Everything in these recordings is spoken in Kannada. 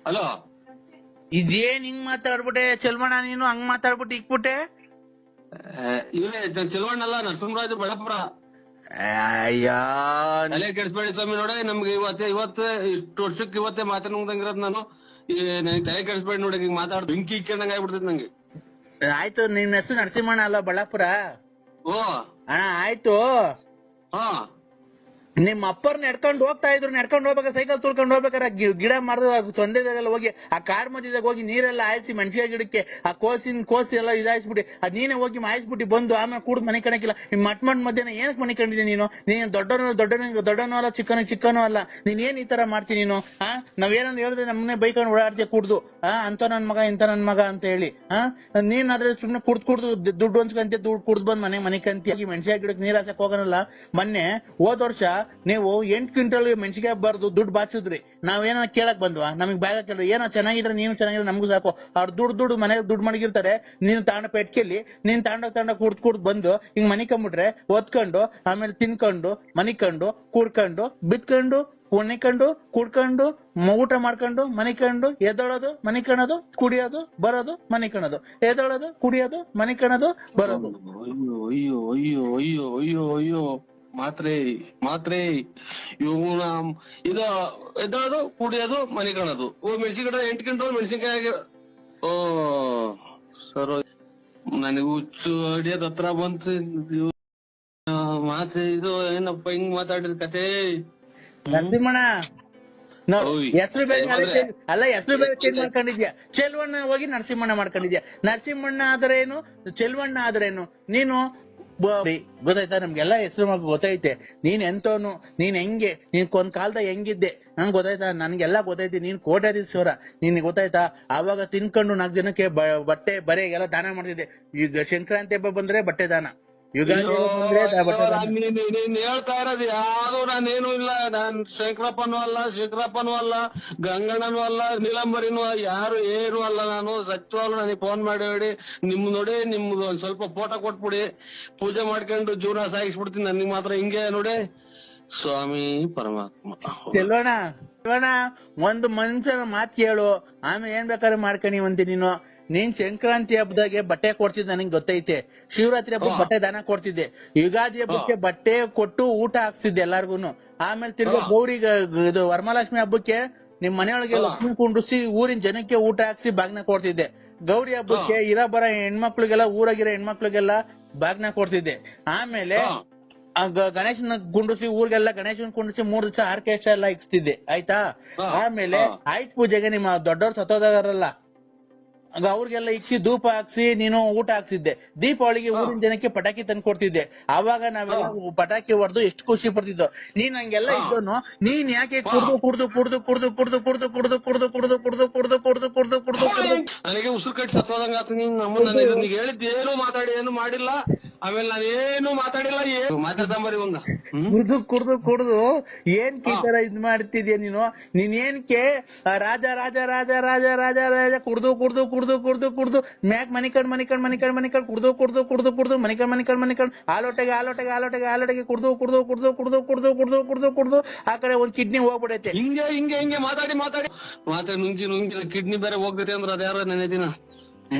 ಹಲೋ, ಇದೇನ್ ಹಿಂಗ್ ಮಾತಾಡ್ಬಿಟ್ಟೆ ಚೆಲ್ಮಣ್ಣ, ನೀನು ಹಂಗ್ ಮಾತಾಡ್ಬಿಟ್ಟು ಇಕ್ಬಿಟ್ಟೆ. ಇವರೇ ಚೆಲುವಣ್ಣಲ್ಲ, ನರಸಿಂಹರಾಜು ಬೆಳಪುರ. ಅಯ್ಯೋ ತಲೆ ಕೆಡಿಸ್ಬೇಡಿ ಸ್ವಾಮಿ. ನೋಡಿ, ನಮ್ಗೆ ಇವತ್ತೇ ಇಷ್ಟು ವರ್ಷಕ್ಕೆ ಇವತ್ತೇ ಮಾತಾಡಂಗಿರೋದ್ ನಾನು. ನನಗೆ ತಲೆ ಕೆಡಿಸ್ಬೇಡಿ ನೋಡಿ, ಈಗ ಮಾತಾಡ್ ಬೆಂಕಿ ಇಕ್ಕೊಂಡಂಗ ಆಗ್ಬಿಡ್ತೈತಿ ನಂಗೆ. ಆಯ್ತು, ನಿನ್ ಹೆಸರು ನರಸಿಂಹಣ್ಣ ಅಲ್ಲ ಬಳ್ಳಾಪುರ? ಓ ಅಣ್ಣ ಆಯ್ತು. ಹಾ, ನಿಮ್ ಅಪ್ಪರ್ ನಡ್ಕೊಂಡು ಹೋಗ್ತಾ ಇದ್ರು, ನಡ್ಕೊಂಡು ಹೋಗ್ಬೇಕಾರೆ ಸೈಕಲ್ ತುಳ್ಕೊಂಡು ಹೋಗ್ಬೇಕಾರೆ ಗಿಡ ಮರದ ತೊಂದರೆದಾಗೆಲ್ಲ ಹೋಗಿ ಆ ಕಾಡ್ ಮಧ್ಯದಾಗ ಹೋಗಿ ನೀರೆಲ್ಲ ಹಾಯಿಸಿ ಮೆಣಸಿನ ಗಿಡಕ್ಕೆ ಆ ಕೋಸಿ ಎಲ್ಲ ಇದಾಯಿಸ್ಬಿಟ್ಟು ಅದ್ ನೀನೇ ಹೋಗಿ ಮಾಯಿಸ್ಬಿಟ್ಟು ಬಂದು ಆಮೇಲೆ ಕೂಡ್ ಮನೆ ಕಣಕಿಲ್ಲ. ಮಟ್ ಮಧ್ಯಾಹ್ನ ಏನಕ್ ಮನೆ ಕಂಡಿದ್ದೆ ನೀನು? ನೀನ್ ದೊಡ್ಡನೂ ಅಲ್ಲ, ಚಿಕ್ಕನೂ ಅಲ್ಲ. ನೀನ್ ಏನ್ ಈ ತರ ಮಾಡ್ತೀನಿ ನೀನು? ನಾವೇನಂದ್ ಹೇಳಿದ್ರೆ ನಮ್ಮನೆ ಬೈಕೊಂಡು ಓಡಾಡ್ತೀಯ ಕುಡ್ದು. ಅಂತ ನನ್ ಮಗ ಇಂತ ನನ್ ಮಗ ಅಂತ ಹೇಳಿ ನೀನ್ ಆದ್ರೆ ಸುಮ್ನೆ ಕುಡ್ದು ದುಡ್ಡು ಹೊಂಚ್ಕಂತ ದುಡ್ಡು ಕುಡ್ದು ಬಂದ್ ಮನೆ ಕಂತಿ ಮೆಣಸಿನ ಗಿಡಕ್ಕೆ ನೀರ್ ಹಾಸಕ್ ಹೋಗೋನಲ್ಲ. ಮೊನ್ನೆ ಹೋದ್ ವರ್ಷ ನೀವು 8 ಕ್ವಿಂಟಲ್ ಮೆಣಸಿಗೆ ಬರ್ದು ದುಡ್ಡು ಬಾಚಿದ್ರಿ. ನಾವೇನ ಕೇಳಕ್ ಬಂದ್ವಾ? ನಮಗ್ ಬ್ಯಾಗ ಕೇಳಿದ್ರು ಏನೋ ಚೆನ್ನಾಗಿದ್ರೆ ನೀನು ಚೆನ್ನಾಗಿದ್ರೆ ನಮಗೂ ಸಾಕು. ಅವ್ರು ದುಡ್ಡು ಮನೆಗೆ ದುಡ್ಡು ಮಡಗಿರ್ತಾರೆ. ನೀನು ತಾಂಡ ಪೆಟ್ಕೆಲ್ಲಿ ನೀನ್ ತಾಂಡ ಕುಡ್ದು ಬಂದು ಹಿಂಗ್ ಮನಿಕೊಂಡ್ಬಿಟ್ರೆ ಒತ್ಕೊಂಡು ಆಮೇಲೆ ತಿನ್ಕೊಂಡು ಮನಿಕೊಂಡು ಕುಡ್ಕೊಂಡು ಬಿತ್ಕೊಂಡು ಕುಣಿಕೊಂಡು ಕುಡ್ಕೊಂಡು ಊಟ ಮಾಡ್ಕೊಂಡು ಮನಿಕೊಂಡು ಎದ್ದೊಳೋದು ಮನಿಕಣೋದು ಕುಡಿಯೋದು ಬರೋದು ಮನಿಕಣೋದು ಎದ್ದೊಳೋದು ಕುಡಿಯೋದು ಮನಿಕಣೋದು ಬರೋದು. ಅಯ್ಯೋ ಅಯ್ಯೋ ಅಯ್ಯೋ ಅಯ್ಯೋ ಅಯ್ಯೋ ಮಾತ್ರೆ ಇವನ ಇದು ಎದ್ದೋದು ಕುಡಿಯೋದು ಮನೆ ಕಾಣೋದು. ಮೆಣಸಿನ ಗಿಡ 8 ಕ್ವಿಂಟಲ್ ಮೆಣಸಿನ್ಕಾಯಿ. ಓ ಸರ್, ನನಗೆ ಹುಚ್ಚು ಅಡಿಯೋದ್ ಹತ್ರ ಬಂತು. ಮಾತ್ರೆ ಇದು ಏನಪ್ಪ ಹಿಂಗ್ ಮಾತಾಡಿದ ಕತೆ? ನರಸಿಂಹಣ್ಣ ಹೆಸರು ಬೇರೆ ಅಲ್ಲ, ಹೆಸರು ಬೇರೆ ಚೇಂಜ್ ಮಾಡ್ಕೊಂಡಿದ್ಯಾ. ಚೆಲ್ವಣ್ಣ ಹೋಗಿ ನರಸಿಂಹಣ್ಣ ಮಾಡ್ಕೊಂಡಿದ್ಯಾ. ನರಸಿಂಹಣ್ಣ ಆದ್ರೇನು, ಚೆಲ್ವಣ್ಣ ಆದ್ರೇನು? ನೀನು ಗೊತ್ತಾಯ್ತಾ? ನಮ್ಗೆಲ್ಲಾ ಹೆಸರು ಗೊತ್ತೈತೆ. ನೀನ್ ಎಂತವನು, ನೀನ್ ಹೆಂಗೆ, ನೀನ್ ಒಂದ್ ಕಾಲದ ಹೆಂಗಿದ್ದೆ ನಂಗೆ ಗೊತ್ತಾಯ್ತಾ? ನನ್ಗೆಲ್ಲಾ ಗೊತ್ತೈತಿ. ನೀನ್ ಕೋಟ್ಯಾಧೀಶ್ವರ, ನಿನ್ ಗೊತ್ತಾಯ್ತಾ? ಆವಾಗ ತಿನ್ಕೊಂಡು 4 ಜನಕ್ಕೆ ಬಟ್ಟೆ ಬರೆ ಎಲ್ಲ ದಾನ ಮಾಡ್ತಿದ್ದೆ. ಈಗ ಸಂಕ್ರಾಂತಿ ಹಬ್ಬ ಬಂದ್ರೆ ಬಟ್ಟೆ ದಾನ, ಯುಗಾದಿ ಬಂದ್ರೆ ಬಟ್ಟೆ ದಾನ. ನೀನ್ ಹೇಳ್ತಾ ಇರೋದು ಯಾವ್ದು ನಾನೇನು ಇಲ್ಲ. ನಾನ್ ಶಂಕರಪ್ಪನೂ ಅಲ್ಲ, ಗಂಗಣ್ಣನೂ ಅಲ್ಲ, ನೀಲಂಬರಿನೂ ಯಾರು ಏನು ಅಲ್ಲ. ನಾನು ಸತ್ಯವಾಗ್ಲು ನನಗೆ ಫೋನ್ ಮಾಡಿ ಹೇಳಿ ನಿಮ್ದು ಒಂದ್ ಸ್ವಲ್ಪ ಫೋಟೋ ಕೊಟ್ಬಿಡಿ, ಪೂಜೆ ಮಾಡ್ಕೊಂಡು ಜೀವನ ಸಾಗಿಸ್ಬಿಡ್ತೀನಿ. ನನಗೆ ಮಾತ್ರ ಹಿಂಗೆ ನೋಡಿ ಸ್ವಾಮಿ ಪರಮಾತ್ಮ. ಚೆಲ್ವಣ್ಣ ಒಂದು ಮನುಷ್ಯನ ಮಾತು ಕೇಳು, ಆಮೇಲೆ ಏನ್ ಬೇಕಾದ್ರೆ ಮಾಡ್ಕೊಂಡಿವಂತಿ ನೀನು. ನೀನ್ ಸಂಕ್ರಾಂತಿ ಹಬ್ಬದಾಗೆ ಬಟ್ಟೆ ಕೊಡ್ತಿದ್ದೆ ನನಗೆ ಗೊತ್ತೈತೆ. ಶಿವರಾತ್ರಿ ಹಬ್ಬಕ್ಕೆ ಬಟ್ಟೆ ದಾನ ಕೊಡ್ತಿದ್ದೆ. ಯುಗಾದಿ ಹಬ್ಬಕ್ಕೆ ಬಟ್ಟೆ ಕೊಟ್ಟು ಊಟ ಹಾಕ್ಸ್ತಿದ್ದೆ ಎಲ್ಲಾರ್ಗುನು. ಆಮೇಲೆ ತಿರ್ಗಾ ಗೌರಿಗೆ ಇದು ವರಮಹಾಲಕ್ಷ್ಮಿ ಹಬ್ಬಕ್ಕೆ ನಿಮ್ ಮನೆಯೊಳಗೆ ಲಕ್ಷ್ಮಿ ಕುಂಡ್ರಿಸಿ ಊರಿನ ಜನಕ್ಕೆ ಊಟ ಹಾಕ್ಸಿ ಬಾಗ್ನ ಕೊಡ್ತಿದ್ದೆ. ಗೌರಿ ಹಬ್ಬಕ್ಕೆ ಬರ ಹೆಣ್ಮಕ್ಳಿಗೆಲ್ಲ ಊರಾಗಿರೋ ಹೆಣ್ಮಕ್ಳಿಗೆಲ್ಲ ಬಾಗ್ನ ಕೊಡ್ತಿದ್ದೆ. ಆಮೇಲೆ ಗಣೇಶನ ಕುಂಡ್ರಿಸಿ ಊರಿಗೆಲ್ಲ ಗಣೇಶನ್ ಕುಂಡ್ರಿಸಿ 3 ದಿವಸ ಆರ್ಕೆಸ್ಟ್ರಾ ಎಲ್ಲ ಇಕ್ಸ್ತಿದ್ದೆ. ಆಯ್ತಾ? ಆಮೇಲೆ ಆಯ್ತು ಪೂಜೆಗೆ ನಿಮ್ಮ ದೊಡ್ಡವ್ರು ಸತ್ತೋದಾರಲ್ಲ ಅವ್ರಿಗೆಲ್ಲ ಇಕ್ಕಿ ಧೂಪ ಹಾಕ್ಸಿ ನೀನು ಊಟ ಹಾಕ್ಸಿದ್ದೆ. ದೀಪಾವಳಿಗೆ ಊರಿನ ಜನಕ್ಕೆ ಪಟಾಕಿ ತಂದು ಕೊಡ್ತಿದ್ದೆ. ಆವಾಗ ನಾವೆಲ್ಲ ಪಟಾಕಿ ಹೊಡೆದು ಎಷ್ಟು ಖುಷಿ ಪಡ್ತಿದ್ದೋ. ನೀನ್ ಹಂಗೆಲ್ಲ ಇದ್ದೋನು ನೀನ್ ಯಾಕೆ ನನಗೆ ಉಸಿರು ಕಟ್ಟಿ ಸತ್ತೋದಂಗ ಆತ. ನಮ್ಮನ್ನ ಹೇಳಿದ್ ಏನು ಮಾತಾಡಿ ಏನು ಮಾಡಿಲ್ಲ. ಆಮೇಲೆ ನಾನೇನು ಮಾತಾಡಿಲ್ಲ, ಏನು ಮಾತಾಡ್ತಾಂಬರಿ ಒಂದ ಕುಡ್ದು ಏನ್ ಈ ತರ ಇದ್ ಮಾಡ್ತಿದ್ಯಾ ನೀನು? ನೀನ್ ಏನಕ್ಕೆ ರಾಜ ರಾಜ ರಾಜ ರಾಜ ರಾಜ ರಾಜ ಕುಡ್ದು ಮ್ಯಾಕ್ ಮನಿಕಂಡ್ ಕುಡ್ದು ಮನಿಕಂಡ್ ಆಲೋಟೆಗೆ ಕುಡ್ದು ಆ ಕಡೆ ಒಂದ್ ಕಿಡ್ನಿ ಹೋಗ್ಬಿಡೈತೆ. ಹಿಂಗೆ ಮಾತಾಡಿ ನುಂಗಿ ಕಿಡ್ನಿ ಬೇರೆ ಹೋಗ್ತೈತೆ ಅಂದ್ರೆ ಅದ್ಯಾರ ನೆನೆ ದಿನ.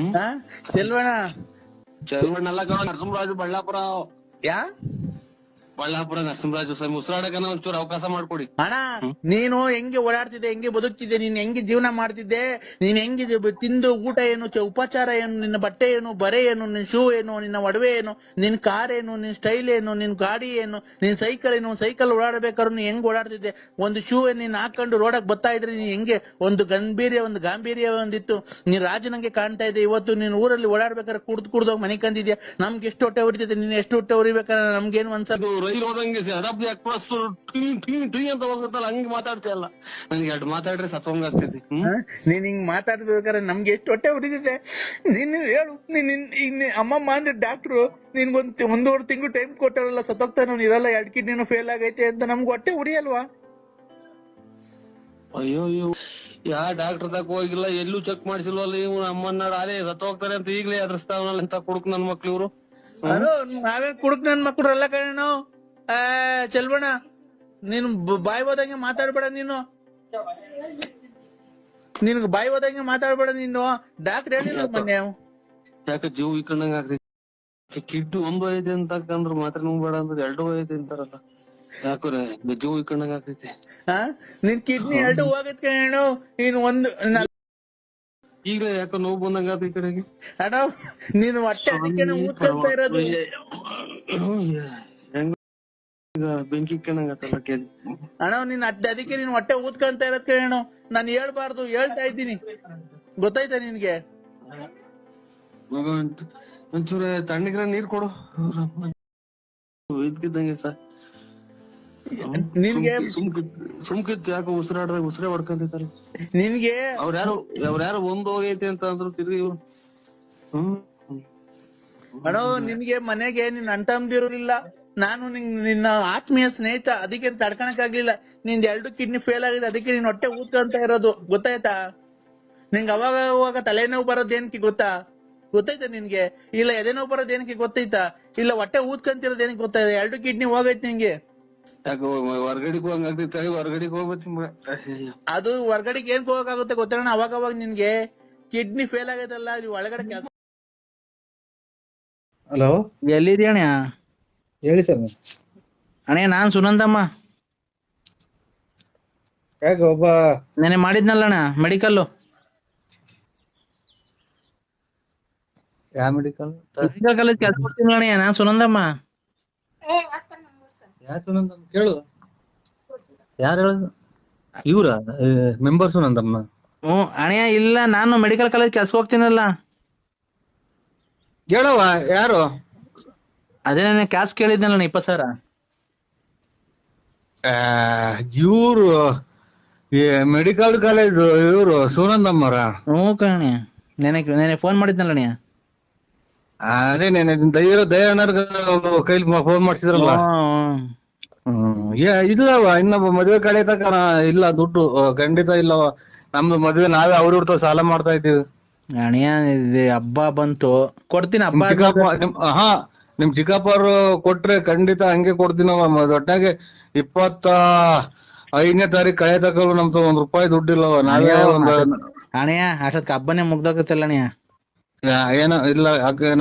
ಚೆಲ್ವಣ್ಣ ಅಲ್ಲ ಕಣ, ನರಸಿಂಹರಾಜು ಬಳ್ಳಾಪುರ. ಬಳ್ಳಾಪುರ ನರಸಿಂಹರಾಜು ಸ್ವಾಮಿ. ಉಸಿರಾಡಕನ ಒಂಚೂರು ಅವಕಾಶ ಮಾಡ್ಕೊಡಿ ಅಣ್ಣ. ನೀನು ಹೆಂಗೆ ಓಡಾಡ್ತಿದ್ದೆ, ಹೆಂಗೆ ಬದುಕ್ತಿದ್ದೆ, ನೀನ್ ಹೆಂಗೆ ಜೀವನ ಮಾಡ್ತಿದ್ದೆ, ನೀನ್ ಹೆಂಗೆ ತಿಂದು ಊಟ ಏನು, ಉಪಚಾರ ಏನು, ನಿನ್ನ ಬಟ್ಟೆ ಏನು, ಬರೆ ಏನು, ನಿನ್ ಶೂ ಏನು, ನಿನ್ನ ಒಡವೆ ಏನು, ನಿನ್ ಕಾರ್ ಏನು, ನಿನ್ ಸ್ಟೈಲ್ ಏನು, ನಿನ್ ಗಾಡಿ ಏನು, ನಿನ್ ಸೈಕಲ್ ಏನು. ಸೈಕಲ್ ಓಡಾಡ್ಬೇಕಾದ್ರು ನೀನ್ ಹೆಂಗ್ ಓಡಾಡ್ತಿದ್ದೆ? ಒಂದು ಶೂ ನೀನ್ ಹಾಕೊಂಡು ರೋಡಕ್ ಬರ್ತಾ ಇದ್ರೆ ನೀನ್ ಹೆಂಗೆ ಒಂದು ಗಾಂಭೀರ್ಯ ಒಂದಿತ್ತು. ನೀನ್ ರಾಜನಂಗೆ ಕಾಣ್ತಾ ಇದ್ದೆ. ಇವತ್ತು ನೀನ್ ಊರಲ್ಲಿ ಓಡಾಡ್ಬೇಕಾದ್ರೆ ಕುಡ್ದೋಗಿ ಮನೆ ಕಂದಿದ್ಯಾ. ನಮ್ಗೆ ಎಷ್ಟು ಹೊಟ್ಟೆ ಉರಿತೈತೆ, ನೀನ್ ಎಷ್ಟು ಹೊಟ್ಟೆ ಉರಿಬೇಕಾದ್ರೆ ನಮ್ಗೇನು ಅನ್ಸಲ್ಲ. ರೈಲು ಹೋದಂಗೆ ಶತಾಬ್ದಿ ಎಕ್ಸ್ಪ್ರೆಸ್ ಟೀ ಅಂತ ಹೋಗುತ್ತಲ್ಲ, ಹಂಗೆ ಮಾತಾಡ್ತೀಯಲ್ಲ. ನನ್ಗೆ ಎರಡು ಮಾತಾಡ್ರೆ ಸತ್ವಂಗ ಆಗ್ತೈತಿ. ನೀನ್ ಹಿಂಗ್ ಮಾತಾಡ್ಬೇಕಾದ್ರೆ ನಮ್ಗೆ ಎಷ್ಟು ಹೊಟ್ಟೆ ಉರಿತೈತೆ ನೀನ್ ಹೇಳು. ನೀನ್ ಅಮ್ಮಮ್ಮ ಅಂದ್ರೆ ಡಾಕ್ಟ್ರು ನಿನ್ಗೊಂದ್ 1.5 ತಿಂಗಳು ಟೈಮ್ ಕೊಟ್ಟಾರಲ್ಲ, ಸತ್ತೋಗ್ತಾನ ಇರಲ್ಲ, 2 ಕಿಡ್ನಿನೂ ಫೇಲ್ ಆಗೈತೆ ಅಂತ ನಮ್ಗೆ ಹೊಟ್ಟೆ ಉರಿಯಲ್ವಾ? ಅಯ್ಯೋ ಯಾ ಡಾಕ್ಟರ್ ತಕ ಹೋಗಿಲ್ಲ, ಎಲ್ಲೂ ಚೆಕ್ ಮಾಡಿಸಿಲ್ವಲ್ಲ. ಇವ್ ಅಮ್ಮನ್ನ ಅದೇ ಸತ್ತೋಗ್ತಾರೆ ಅಂತ ಈಗ್ಲೇ ಅದ್ರಸ್ತಾವನಲ್ಲ ಅಂತ ಕುಡುಕ್ ನನ್ ಮಕ್ಳು ಇವ್ರು. ನಾವೇ ಕುಡುಕ್ ನನ್ ಮಕ್ಳು ಅಲ್ಲ ಕಣ. ಚೆಲ್ವಣ್ಣ ನೀನು ಬಾಯ್ ಹೋದಂಗೆ ಮಾತಾಡ್ಬೇಡ ನೀನು. ನಿನ್ಗೆ ಬಾಯಿ ಹೋದಂಗೆ ಮಾತಾಡ್ಬೇಡ ನೀನು. ಡಾಕ್ಟರ್ ಹೇಳಿಲ್ಲ ಮೊನ್ನೆ. ಯಾಕೆ ಜೀವ ಇಕ್ಕಂಡಂಗ ಆಗ್ತೈತಿ. ಕಿಡ್ನಿ ಒಂದು ಐತೆ ಅಂತಂದ್ರ ಮಾತ್ರ ನುಂಗ್ಬೇಡ ಅಂದ್ರೆ 2 ಐತೆ ಅಂತಾರಲ್ಲ, ಯಾಕೋರೆ ಜೀವ ಇಕ್ಕಂಡಂಗ ಆಗ್ತೈತಿ. ನಿನ್ ಕಿಡ್ನಿ 2 ಹೋಗತ್ ಕಣೋ. ನೀನ್ ಈಗ ಯಾಕೋ ನೋವು ಬಂದಂಗ ಆತ ಈ ಕಡೆಗೆ. ಅಣ್ಣ ನೀನ್ ಹೊಟ್ಟೆ ಅದಕ್ಕೆ ಊದ್ಕೊಂತ ಇರೋದು. ಹೆಂಗ ಬೆಂಕಿ ಇಕ್ಕಂಡಂಗ ಆತಲ್ಲ ಕೇಳಿ. ಅಣ್ಣ ನೀನ್ ಅದಕ್ಕೆ ನೀನ್ ಹೊಟ್ಟೆ ಊದ್ಕೊಂತ ಇರೋದ್ ಕಣೋ. ನಾನ್ ಹೇಳ್ಬಾರ್ದು, ಹೇಳ್ತಾ ಇದ್ದೀನಿ, ಗೊತ್ತಾಯ್ತಾ ನಿನ್ಗೆ? ಒಂಚೂರ ತಣ್ಣಗಿರ ನೀರ್ ಕೊಡು. ಇದ್ಕಿದ್ದಂಗೆ ಸರ್ ನಿನ್ಗೆ ಸುಮ್ಕಿತ್ ಯಾಕೋ ಉಸಿರಾಡ್ದಾಗ ಉಸಿರೇ ಹೊಡ್ಕೊಂತೈತಲ್ಲ ನಿನ್ಗೆ. ಅವ್ರ್ಯಾರು ಒಂದ್ ಹೋಗೈತಿ ಅಂತ ಅಂದ್ರು ತಿರ್ಗಿ ಇವ್ರು. ಅಣ್ಣ ನಿನ್ಗೆ ಮನೆಗೆ ನಿನ್ ಅಣ್ತಂದಿರಲಿಲ್ಲ. ನಾನು ನಿನ್ನ ಆತ್ಮೀಯ ಸ್ನೇಹಿತ, ಅದಕ್ಕೆ ತಡ್ಕಣಕ್ ಆಗ್ಲಿಲ್ಲ. ನಿಂದ್ 2 ಕಿಡ್ನಿ ಫೇಲ್ ಆಗಿದೆ, ಅದಕ್ಕೆ ನೀನ್ ಹೊಟ್ಟೆ ಊದ್ಕೊಂತ ಇರೋದು, ಗೊತ್ತಾಯ್ತಾ? ನಿಂಗೆ ಅವಾಗ ಅವಾಗ ತಲೆನೋವು ಬರೋದ್ ಏನಕ್ಕೆ ಗೊತ್ತಾಯ್ತಾ ನಿನ್ಗೆ? ಇಲ್ಲ ಎದೆ ನೋವು ಬರೋದ್ ಏನಕ್ಕೆ ಗೊತ್ತಾಯ್ತಾ? ಇಲ್ಲ ಹೊಟ್ಟೆ ಊದ್ಕೊಂತಿರೋದ್ ಏನಕ್ಕೆ ಗೊತ್ತಾಯ್ತಾ? 2 ಕಿಡ್ನಿ ಹೋಗೈತ್ ನಿಂಗೆ. ಯಾಕೆ ಹೊರ್ಗಡೆಗೆ ಹೋಗಂಗಾಗ್ತೈತೆ, ಹೊರ್ಗಡೆಗೆ ಹೋಗ್ಬೇಕು. ಅದು ಹೊರ್ಗಡೆಗೆ ಏನ್ ಹೋಗಕ್ಕಾಗುತ್ತೆ ಗೊತ್ತಣ್ಣ? ಅವಾಗ ನಿನ್ಗೆ ಕಿಡ್ನಿ ಫೇಲ್ ಆಗೈತಲ್ಲ, ನೀವು ಒಳಗಡೆ ಕೆಲಸ. ಹಲೋ, ಎಲ್ಲಿದ್ಯ ಅಣ್ಣ? ಹೇಳಿ ಸರ್. ಅಣ್ಣ ನಾನ್ ಸುನಂದಮ್ಮ. ಯಾಕೆ ಒಬ್ಬ ನೆನೆ ಮಾಡಿದ್ನಲ್ಲ ಅಣ್ಣ ಮೆಡಿಕಲ್ ಯಾವ ಮೆಡಿಕಲ್ ಕಾಲೇಜ್ ಕೆಲಸ ಕೊಡ್ತೀನಿ ಅಣ್ಣ. ನಾನ್ ಸುನಂದಮ್ಮ. ಯಾವ ಸುನಂದಮ್ಮ ಕೇಳು, ಯಾರು ಹೇಳುದು? ಇವ್ರ ಮೆಂಬರ್ ಸುನಂದಮ್ಮ? ಅಣ್ಣ ಇಲ್ಲ, ನಾನು ಮೆಡಿಕಲ್ ಕಾಲೇಜ್ ಕೆಲ್ಸ ಹೋಗ್ತೀನಲ್ಲ. ಹೇಳವ ಯಾರು? ಅದೇ ನಾನು ಕ್ಯಾಶ್ ಕೇಳಿದ್ನಲ್ಲ 20,000. ಇವ್ರು ಮೆಡಿಕಲ್ ಕಾಲೇಜ್ ಇವ್ರು ಸುನಂದಮ್ಮರ? ಹ್ಞೂ ಕಣೆ, ನೆನೆ ಫೋನ್ ಮಾಡಿದ್ನಲ್ಲ ಅಣ್ಣ. ಅದೇ ದಯಾನರ್ ಕೈಲಿ ಫೋನ್ ಮಾಡ್ಸಿದ್ರಲ್ಲ. ಇಲ್ಲವ, ಇನ್ನೊಬ್ಬ ಮದ್ವೆ ಕಡೆ ತಕ ಇಲ್ಲ ದುಡ್ಡು ಖಂಡಿತ ಇಲ್ಲವ. ನಮ್ದು ಮದ್ವೆ ನಾವೇ ಅವ್ರ ಸಾಲ ಮಾಡ್ತಾ ಇದ್ದೀವಿ. ಅಣ್ಣ ಹಬ್ಬ ಬಂತು, ಕೊಡ್ತೀನಿ ಹಬ್ಬ. ನಿಮ್ ಚಿಕ್ಕಪ್ಪ ಅವ್ರು ಕೊಟ್ರೆ ಖಂಡಿತ ಹಂಗೆ ಕೊಡ್ತೀನವ. ಒಟ್ಟಾಗೆ 25ನೇ ತಾರೀಕು ಕಳೆ ತಕಲು ನಮ್ದು ₹1 ದುಡ್ಡಿಲ್ಲವ. ನಾವೇ ಅಣ್ಣ ಅಷ್ಟೊತ್ಕ ಹಬ್ಬನೇ ಮುಗ್ದೋಗತ್ತಲ್ಲ ಅಣ್ಣ. ಏನೋ ಇಲ್ಲ,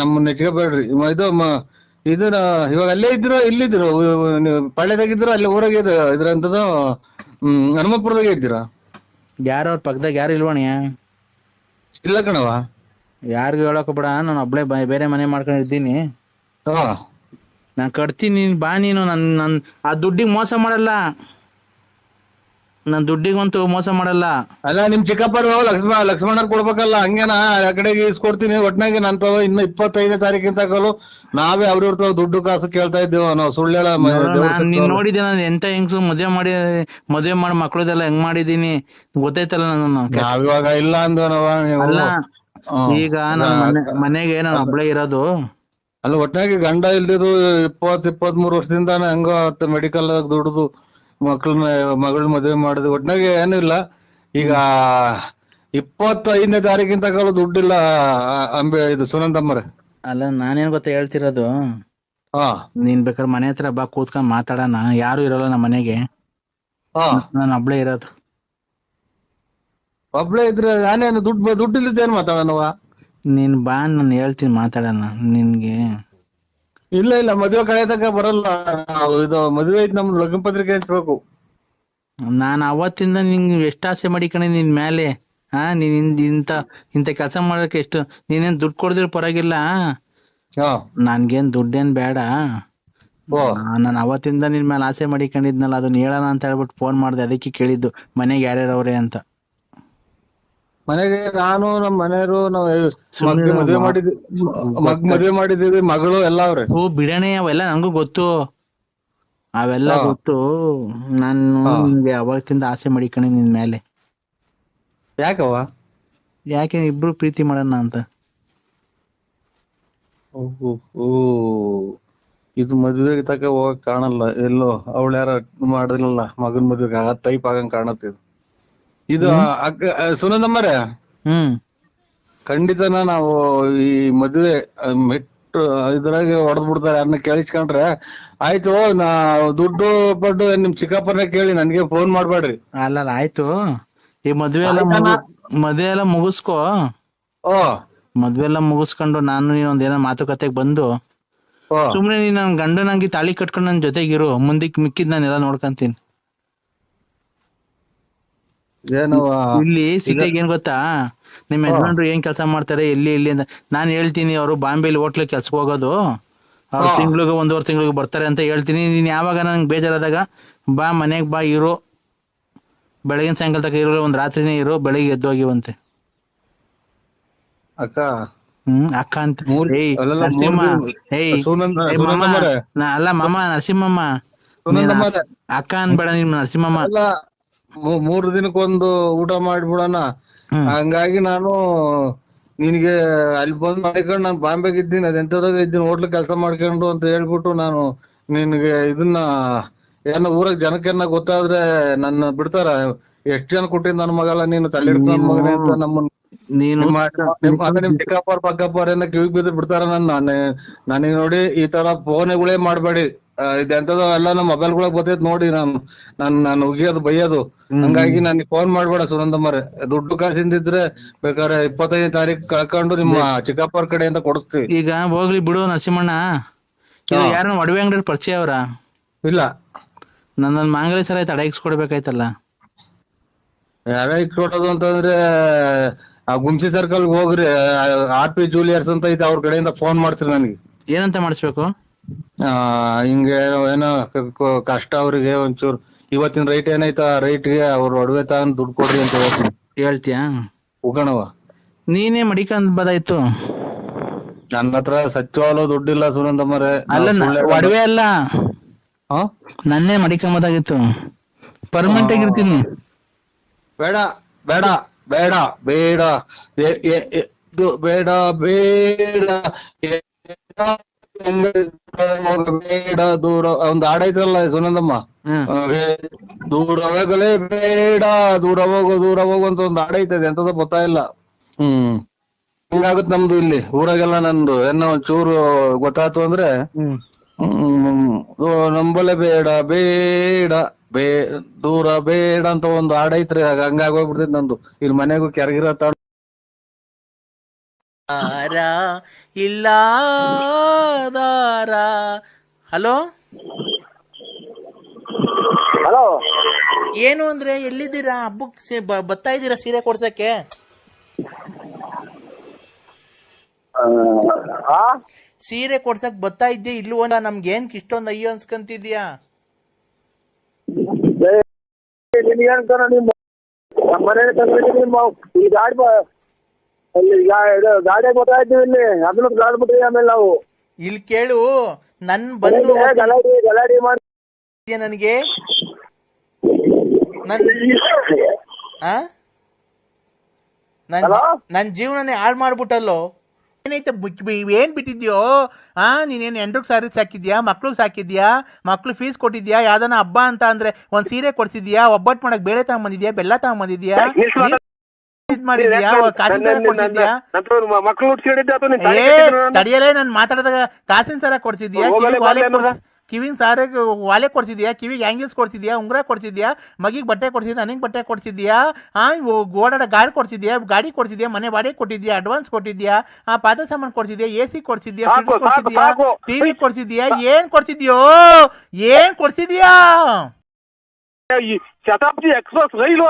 ನಮ್ಮನ್ನ ನೆಚ್ಕೋಬೇಡ್ರಿ. ಇದನ್ನ ಇವಾಗ ಅಲ್ಲೇ ಇದ್ರು, ಇಲ್ಲಿದ್ರು ಪಾಳ್ಯದಾಗಿದ್ರು, ಅಲ್ಲಿ ಊರಾಗ ಇದ್ರಂತದ ಹನುಮಪುರದಾಗ ಇದ್ದೀರಾ? ಯಾರ ಅವ್ರ ಪಕ್ಕದಾಗ ಯಾರು ಇಲ್ವಣ್ಣ? ಇಲ್ಲ ಕಣವ. ಯಾರಿಗೂ ಹೇಳಕ್ ಬಿಡ, ನಾನು ಒಬ್ಳೆ ಬೇರೆ ಮನೆ ಮಾಡ್ಕೊಂಡಿದ್ದೀನಿ. ನಾನ್ ಕಟ್ತೀನಿ, ನೀನ್ ಬಾ. ನೀನು ನನ್ ಆ ದುಡ್ಡಿಗೆ ಮೋಸ ಮಾಡಲ್ಲ, ನನ್ ದುಡ್ಡಿಗಂತೂ ಮೋಸ ಮಾಡಲ್ಲ. ಅಲ್ಲ ನಿಮ್ ಚಿಕ್ಕಪ್ಪರು ಲಕ್ಷ್ಮಣರ್ ಕೊಡ್ಬೇಕಲ್ಲ, ಹಂಗೇನಾ? ಆ ಕಡೆಗೆ ಇಸ್ಕೊಡ್ತೀನಿ. ಒಟ್ನಾಗೆ ನನ್ ಇನ್ನು 25ನೇ ತಾರೀಕಿಂತ ನಾವೇ ಅವ್ರ ದುಡ್ಡು ಕಾಸು ಕೇಳ್ತಾ ಇದ್ದೇವ ನಾವು. ಸುಳ್ಳೆಲ್ಲ ನೀನ್ ನೋಡಿದ್ದೆ ನಾನು ಎಂತ ಹೆಂಗ್ಸು ಮದ್ವೆ ಮಾಡಿ ಮಕ್ಳದೆಲ್ಲ ಹೆಂಗ್ ಮಾಡಿದೀನಿ, ಗೊತ್ತೈತಲ್ಲ ನಾನು. ನಾವಿವಾಗ ಇಲ್ಲ ಅಂದ್ವನವ. ಅಲ್ಲ ಈಗ ನನ್ ಮನೆಗೆ ನಾನು ಒಬ್ಳೆ ಇರೋದು. ಅಲ್ಲ ಒಟ್ನಾಗಿ ಗಂಡ ಇಲ್ದಿದ್ದು 23 ವರ್ಷದಿಂದ ಹಂಗ ಮೆಡಿಕಲ್ ದುಡ್ದು ಮಗಳ ಮದ್ವೆ ಮಾಡಿದ್ವಿ. ಒಟ್ನಾಗೆ ಏನು ಇಲ್ಲ. ಈಗ 25ನೇ ತಾರೀಕಿಂತ ದುಡ್ಡಿಲ್ಲ ಇದು ಸುನಂದಮ್ಮರೇ. ಅಲ್ಲ ನಾನೇನ್ ಗೊತ್ತಾ ಹೇಳ್ತಿರೋದು, ನೀನ್ ಬೇಕಾದ್ರೆ ಮನೆ ಹತ್ರ ಬಾ, ಕೂತ್ಕೊಂಡ್ ಮಾತಾಡೋಣ. ಯಾರು ಇರಲ್ಲ ನಮ್ಮ ಮನೆಗೆ, ನಾನು ಒಬ್ಳೆ ಇರೋದು. ಒಬ್ಳೆ ಇದ್ರೆ ನಾನೇನು ದುಡ್ಡಿಲ್ಲದ ಏನ್ ಮಾತಾಡೋಣವ? ನೀನ್ ಬಾ, ನಾನು ಹೇಳ್ತೀನಿ, ಮಾತಾಡೋಣ. ನಿನ್ಗೆ ಇಲ್ಲ ಮದ್ವೆ ಕಡೆ ತಕ ಬರಲ್ಲ. ಇದು ಮದ್ವೆ ಐತಿ, ನಮ್ದು ಲಗ್ನ ಪತ್ರಿಕೆ ಹಚ್ಬೇಕು. ನಾನು ಅವತ್ತಿಂದ ನಿಂಗೆ ಎಷ್ಟು ಆಸೆ ಮಾಡಿಕಣೆ ನಿನ್ ಮೇಲೆ. ನೀನ್ ಇಂತ ಕೆಲಸ ಮಾಡಕ್ಕೆ ಎಷ್ಟು, ನೀನೇನ್ ದುಡ್ಡು ಕೊಡ್ದಿರ ಪರವಾಗಿಲ್ಲ, ನನ್ಗೇನ್ ದುಡ್ಡೇನ್ ಬೇಡ. ನಾನು ಅವತ್ತಿಂದ ನಿನ್ ಮೇಲೆ ಆಸೆ ಮಾಡಿಕೊಂಡಿದ್ನಲ್ಲ, ಅದನ್ನ ಹೇಳೋಣ ಅಂತ ಹೇಳ್ಬಿಟ್ಟು ಫೋನ್ ಮಾಡ್ದೆ. ಅದಕ್ಕೆ ಕೇಳಿದ್ದು ಮನೆಗೆ ಯಾರ್ಯಾರವ್ರೆ ಅಂತ. ಮನೆಗೆ ನಾನು, ನಮ್ ಮನೆಯವರು, ನಾವು ಮದ್ವೆ ಮಾಡಿದೀವಿ, ಮಗಳು ಎಲ್ಲ ಅವ್ರೆ. ಬಿಡಣೆ, ಅವೆಲ್ಲ ನಂಗೂ ಗೊತ್ತು, ಅವೆಲ್ಲ ಗೊತ್ತು. ನಾನು ನಿನ್ಗೆ ಅವತ್ತಿಂದ ಆಸೆ ಮಾಡಿಕಣೆ ನಿನ್ ಮೇಲೆ. ಯಾಕವ್ವ? ಯಾಕೆ ಇಬ್ರು ಪ್ರೀತಿ ಮಾಡೋಣ ಅಂತ. ಇದು ಮದ್ವೆಗೆ ತಕ ಹೋಗಕ್ ಕಾಣಲ್ಲ ಎಲ್ಲೋ. ಅವಳು ಯಾರ ಮಾಡಿದ್ರಲ್ಲ ಮಗನ್ ಮದ್ವೆಗೆ, ಆ ಟೈಪ್ ಆಗಂಗ್ ಕಾಣತ್ತಿದ್ ಇದು. ಸುನಂದಮ್ಮರೇ, ಖಂಡಿತನ ನಾವು ಈ ಮದ್ವೆ ಮೆಟ್ಟು ಇದ್ರಾಗ ಹೊಡೆದ್ ಬಿಡ್ತಾರೆ. ಯಾರನ್ನ ಕೇಳಿಸ್ಕೊಂಡ್ರೆ ಆಯ್ತು. ದುಡ್ಡು ಪಡ್ಡು ನಿಮ್ ಚಿಕ್ಕಪ್ಪನ ಕೇಳಿ ನನ್ಗೆ ಫೋನ್ ಮಾಡ್ಬೇಡ್ರಿ. ಅಲ್ಲ ಆಯ್ತು, ಈ ಮದ್ವೆ ಎಲ್ಲ ಮದ್ವೆ ಎಲ್ಲ ಮುಗಿಸ್ಕೋ. ಓ ಮದ್ವೆ ಎಲ್ಲ ಮುಗಿಸ್ಕೊಂಡು ನಾನು ನೀನು ಒಂದೇನೋ ಮಾತುಕತೆಗೆ ಬಂದು ಓ ಸುಮ್ನೆ ನೀನ್ ನನ್ ಗಂಡನಾಗಿ ತಾಳಿ ಕಟ್ಕೊಂಡು ನನ್ ಜೊತೆಗಿರು, ಮುಂದಕ್ಕೆ ಮಿಕ್ಕಿದ್ ನಾನೆಲ್ಲ ನೋಡ್ಕಂತೀನಿ. ಏನವ ಇಲ್ಲಿ ಸಿಟಿಗೆ ಏನ್ ಗೊತ್ತಾ, ನಿಮ್ ಯಜಮಾನ್ರು ಏನ್ ಕೆಲಸ ಮಾಡ್ತಾರೆ ಎಲ್ಲಿ ಅಂತ ನಾನ್ ಹೇಳ್ತೀನಿ. ಅವರು ಬಾಂಬೆಲಿ ಹೋಟ್ಲ್ ಕೆಲ್ಸಕ್ಕೆ ಹೋಗೋದು, ಅವ್ರು ತಿಂಗ್ಳಿಗೆ 1.5 ತಿಂಗಳಿಗೆ ಬರ್ತಾರೆ ಅಂತ ಹೇಳ್ತೀನಿ. ನೀನ್ ಯಾವಾಗ ನಂಗೆ ಬೇಜಾರಾದಾಗ ಬಾ, ಮನೆಗ್ ಬಾ, ಇರು, ಬೆಳಗಿನ ಸಾಯಂಕಾಲ ತನಕ ಇರೋ, ಒಂದ್ ರಾತ್ರಿನೇ ಇರು, ಬೆಳಿಗ್ಗೆ ಎದ್ದೋಗಿವಂತೆ. ಅಕ್ಕ ಅಕ್ಕ ಅಂತ ಏಯ್ ಅಲ್ಲಲ್ಲ, ನರಸಿಂಹ, ಏಯ್ ಮಾಮ, ಅಲ್ಲ ಮಾಮ ನರಸಿಂಹಮ್ಮ, ಅಕ್ಕ ಅನ್ಬೇಡ ನಿಮ್ ನರಸಿಂಹಮ್ಮ. ಅಲ್ಲ 3 ದಿನಕ್ಕೊಂದು ಊಟ ಮಾಡ್ಬಿಡಣ. ಹಂಗಾಗಿ ನಾನು ನಿನಗೆ ಅಲ್ಲಿ ಬಂದ್ ಮಾಡ್ಕೊಂಡು ನಾನು ಬಾಂಬೆಗೆ ಇದ್ದೀನಿ, ಅದೆಂತದಾಗ ಇದ್ದೀನಿ, ಹೋಟ್ಲ್ ಕೆಲಸ ಮಾಡ್ಕೊಂಡು ಅಂತ ಹೇಳ್ಬಿಟ್ಟು ನಾನು ನಿನ್ಗೆ ಇದನ್ನ ಏನೋ ಊರಾಗ ಜನಕ್ಕೆನ್ನ ಗೊತ್ತಾದ್ರೆ ನನ್ನ ಬಿಡ್ತಾರ? ಎಷ್ಟ್ ಜನ ಕೊಟ್ಟಿದ್ ನನ್ನ ಮಗಲ್ಲ ನೀನು, ತಲೆಡ್ತ ನನ್ ಮಗನೇ ಅಂತ ನಮ್ಮನ್ನ ನಿಮ್ ಚಿಕ್ಕಪ್ಪರ್ ಪಕ್ಕಪ್ಪರ್ ಏನ ಕಿವಿಗ್ ಬಿದ್ದು ಬಿಡ್ತಾರ. ನನಗೆ ನೋಡಿ ಈ ತರ ಫೋನ್ಗಳೇ ಮಾಡ್ಬೇಡಿ, ಇದೆಂತದ ಎಲ್ಲ ನಮ್ಮ ಮೊಬೈಲ್ಗಳಾಗ ಬರ್ತೈತ್ ನೋಡಿ, ನಾನು ಉಗಿಯೋದು ಬೈಯೋದು. ಹಂಗಾಗಿ ನನಗೆ ಫೋನ್ ಮಾಡ್ಬೇಡ ಸುನಂದಮ್ಮರೆ. ದುಡ್ಡು ಕಾಸಿಂದಿದ್ರೆ ಬೇಕಾದ್ರೆ 25ನೇ ತಾರೀಕು ಕಳ್ಕೊಂಡು ನಿಮ್ಮ ಚಿಕ್ಕಪ್ಪರ ಕಡೆಯಿಂದ ಕೊಡಿಸ್ತೀವಿ. ಈಗ ಹೋಗ್ಲಿ ಬಿಡು ನರಸಿಂಹಣ್ಣ. ಯಾರನ್ನ ಒಡವೆ ಅಂಗಡಿ ಪರಿಚಯ ಅವ್ರ? ಇಲ್ಲ, ನನ್ನ ಮಾಂಗಲ್ಯ ಸರ ತಡ ಇಕ್ಸ್ಕೊಡ್ಬೇಕಾಯ್ತಲ್ಲ. ಯಾರ ಇಟ್ಕೊಡೋದು ಅಂತಂದ್ರೆ ಆ ಗುಂಸಿ ಸರ್ಕಲ್ ಹೋಗ್ರಿ, RP ಜೂಲಿಯರ್ಸ್ ಅಂತ ಐತೆ, ಅವ್ರ ಕಡೆಯಿಂದ ಫೋನ್ ಮಾಡ್ತೀರಿ ನನಗೆ. ಏನಂತ ಮಾಡಿಸ್ಬೇಕು? ಹಿಂಗೆ ಏನೋ ಕಷ್ಟ ಅವ್ರಿಗೆ ಒಂಚೂರು ಇವತ್ತಿನ ರೈಟ್ ಏನೈತ ಆ ರೈಟ್ಗೆ ಅವ್ರ ಒಡವೆ ತಗೊಂಡ್ ದುಡ್ಡು ಕೊಡ್ರಿ ಅಂತ ಹೇಳ್ತೀಯಾ? ಉಗಣವ ನೀನೇ ಮಡಿಕಂದ್ ಬದಾಯ್ತು. ನನ್ನ ಹತ್ರ ಸಚ್ಚಾಲು ದುಡ್ಡಿಲ್ಲ ಸುನಂದಮ್ಮರೆ. ಅಲ್ಲ ಒಡವೆ ಅಲ್ಲ, ನನ್ನೇ ಮಡಿಕಂಬದಾಗಿತ್ತು. ಪರ್ಮನೆಂಟ್ ಆಗಿರ್ತೀನಿ. ಬೇಡ ಬೇಡ ಬೇಡ ಬೇಡ ಬೇಡ ಬೇಡ ಬೇಡ ದೂರ ಒಂದ್ ಹಾಡೈತ್ರಲ್ಲ ಸುನಂದಮ್ಮ, ದೂರವಾಗಲೇ ಬೇಡ, ದೂರ ಹೋಗು ಅಂತ ಒಂದ್ ಹಾಡೈತದೆ, ಎಂತದ ಗೊತ್ತಾಯಿಲ್ಲ. ಹಿಂಗಾಗುತ್ತೆ ನಮ್ದು ಇಲ್ಲಿ ಊರಾಗೆಲ್ಲ. ನಂದು ಏನೋ ಒಂಚೂರು ಗೊತ್ತಾಯ್ತು ಅಂದ್ರೆ ನಂಬಲೆ ಬೇಡ ಬೇಡ ದೂರ ಬೇಡ ಅಂತ ಒಂದು ಹಾಡೈತ್ರಿ, ಹಂಗಾಗೋಗ್ಬಿಡ್ತೈತಿ ನಂದು. ಇಲ್ಲಿ ಮನೆಗೂ ಕೆರಗಿರ ಇಲ್ಲ. ಹಲೋ ಹಲೋ, ಏನು ಅಂದ್ರೆ ಎಲ್ಲಿದ್ದೀರಾ? ಹಬ್ಬಕ್ಕೆ ಬರ್ತಾ ಇದ್ದೀರಾ ಸೀರೆ ಕೊಡ್ಸಕ್ಕೆ? ಸೀರೆ ಕೊಡ್ಸಕ್ ಬರ್ತಾ ಇದ್ದೆ ಇಲ್ವೋ? ನಮ್ಗೆ ಏನ್ ಇಷ್ಟೊಂದು ಅಯ್ಯೋ ಅನ್ಸ್ಕಂತಿದ್ಯಾ? ಗಾಡಿ ಬರ್ತಾ ಇದ್ದೀವಿ ಇಲ್ಲಿ, ಅದನ್ನ ಗಾಡ್ಬಿಟ್ರಿ. ಆಮೇಲೆ ನಾವು ಇಲ್ಲಿ ಕೇಳು, ನನ್ ಬಂದು ಗಲಾಡಿ ಮಾಡಿ ನನಗೆ ನನ್ ಜೀವನನೇ ಹಾಳು ಮಾಡ್ಬಿಟ್ಟಲ್ಲೋ. ಏನೈತೆ ಏನ್ ಬಿಟ್ಟಿದ್ಯೋ? ನೀನೇನ್ ಎಂಟ್ರಿಗೆ ಸಾರಿ ಸಾಕಿದ್ಯಾ? ಮಕ್ಳು ಸಾಕಿದ್ಯಾ? ಮಕ್ಳು ಫೀಸ್ ಕೊಟ್ಟಿದ್ಯಾ? ಯಾವ್ದಾನ ಹಬ್ಬ ಅಂತ ಅಂದ್ರೆ ಒಂದ್ ಸೀರೆ ಕೊಡ್ಸಿದ್ಯಾ? ಒಬ್ಬಟ್ಟು ಮಾಡಕ್ ಬೇಳೆ ತಗೊಂಬಂದಿದ್ಯಾ? ಬೆಲ್ಲ ತಗೊಂಬಂದಿದ್ಯಾ? ತಡಿಯಲೇ ನನ್ ಮಾತಾಡಿದಾಗ ಕಾಸಿನ ಸರ ಕೊಡ್ಸಿದ್ಯಾ? ಕಿವಿಂಗ್ ಸಾರ ವಾಲೆ ಕೊಡ್ಸಿದ್ಯಾ? ಕಿವಿಗೆ ಆಂಗಿಲ್ಸ್ ಕೊಡ್ಸಿದ್ಯಾ? ಉಂಗ್ರ ಕೊಡ್ಸಿದ್ಯಾ? ಮಗಿಗ್ ಬಟ್ಟೆ ಕೊಡ್ಸಿದ್ಯಾ? ನನಗ್ ಬಟ್ಟೆ ಕೊಡ್ಸಿದ್ಯಾ? ಓಡಾಡ ಗಾಡಿ ಕೊಡ್ಸಿದ್ಯಾ? ಗಾಡಿ ಕೊಡ್ಸಿದ್ಯಾ? ಮನೆ ಬಾಡಿಗೆ ಕೊಟ್ಟಿದ್ಯಾ? ಅಡ್ವಾನ್ಸ್ ಕೊಟ್ಟಿದ್ಯಾ? ಪಾದ ಸಾಮಾನು ಕೊಡ್ಸಿದ್ಯಾ? AC ಕೊಡ್ಸಿದ್ಯಾ? ಫ್ರಿಡ್ಜ್ ಕೊಡ್ಸಿದ್ಯಾ? ಟಿವಿ ಕೊಡ್ಸಿದ್ಯಾ? ಏನ್ ಕೊಡ್ಸಿದ್ಯೋ? ಏನ್ ಕೊಡ್ಸಿದ್ಯಾ? ಶತಾಬ್ದಿ ಎಕ್ಸ್ಪ್ರೆಸ್ ರೈಲು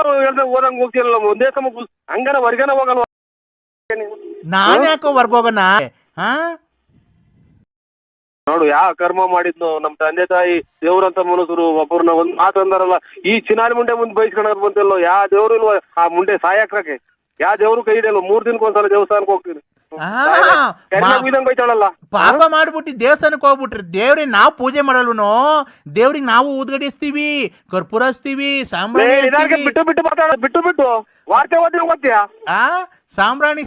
ಓದಂಗ್ ಹೋಗ್ತಿರಲ್ಲ ಒಂದೇ ಸಮ, ಹಂಗಾರ ಹೊರ್ಗನ ಹೋಗಲ್ವ? ನಾನ್ ಯಾಕೋ ಹೊರ್ಗೋಗಣ? ನೋಡು, ಯಾವ ಕರ್ಮ ಮಾಡಿದ್ನು ನಮ್ ತಂದೆ ತಾಯಿ ದೇವ್ರಂತ ಮನುಷ್ಯರು. ಒಬ್ಬರನ್ನ ಒಂದ್ ಮಾತು ಅಂದಾರಲ್ಲ, ಈ ಚಿನಾರಿ ಮುಂಡೆ ಮುಂದೆ ಬೈಸ್ಕೊಳಕ್ ಬಂತಿಲ್ಲೋ, ಯಾವ ದೇವ್ರು ಇಲ್ವ ಆ ಮುಂಡೆ ಸಾಯಕ್ರಕ್ಕೆ? ಯಾವ ದೇವ್ರು ಕೈ ಇದೆಯಲ್ಲ? 3 ದಿನಕ್ಕೊಂದ್ಸಲ ದೇವಸ್ಥಾನಕ್ಕೆ ಹೋಗ್ತೀನಿ. ಪಾಪ ಮಾಡ್ಬಿಟ್ಟು ದೇವಸ್ಥಾನಕ್ಕೆ ಹೋಗ್ಬಿಟ್ರಿ. ದೇವ್ರಿಗೆ ನಾವು ಪೂಜೆ ಮಾಡಲ್ವನೋ? ದೇವ್ರಿಗೆ ನಾವು ಊದ್ಗಡಿಸ್ತೀವಿ, ಕರ್ಪೂರ ಹಚ್ತೀವಿ, ಸಾಂಬ್ರಾಣಿ ಬಿಟ್ಟು ವಾರ್ತೆ ಓದ್ತೀಯಾ? ಸಾಂಬ್ರಾಣಿ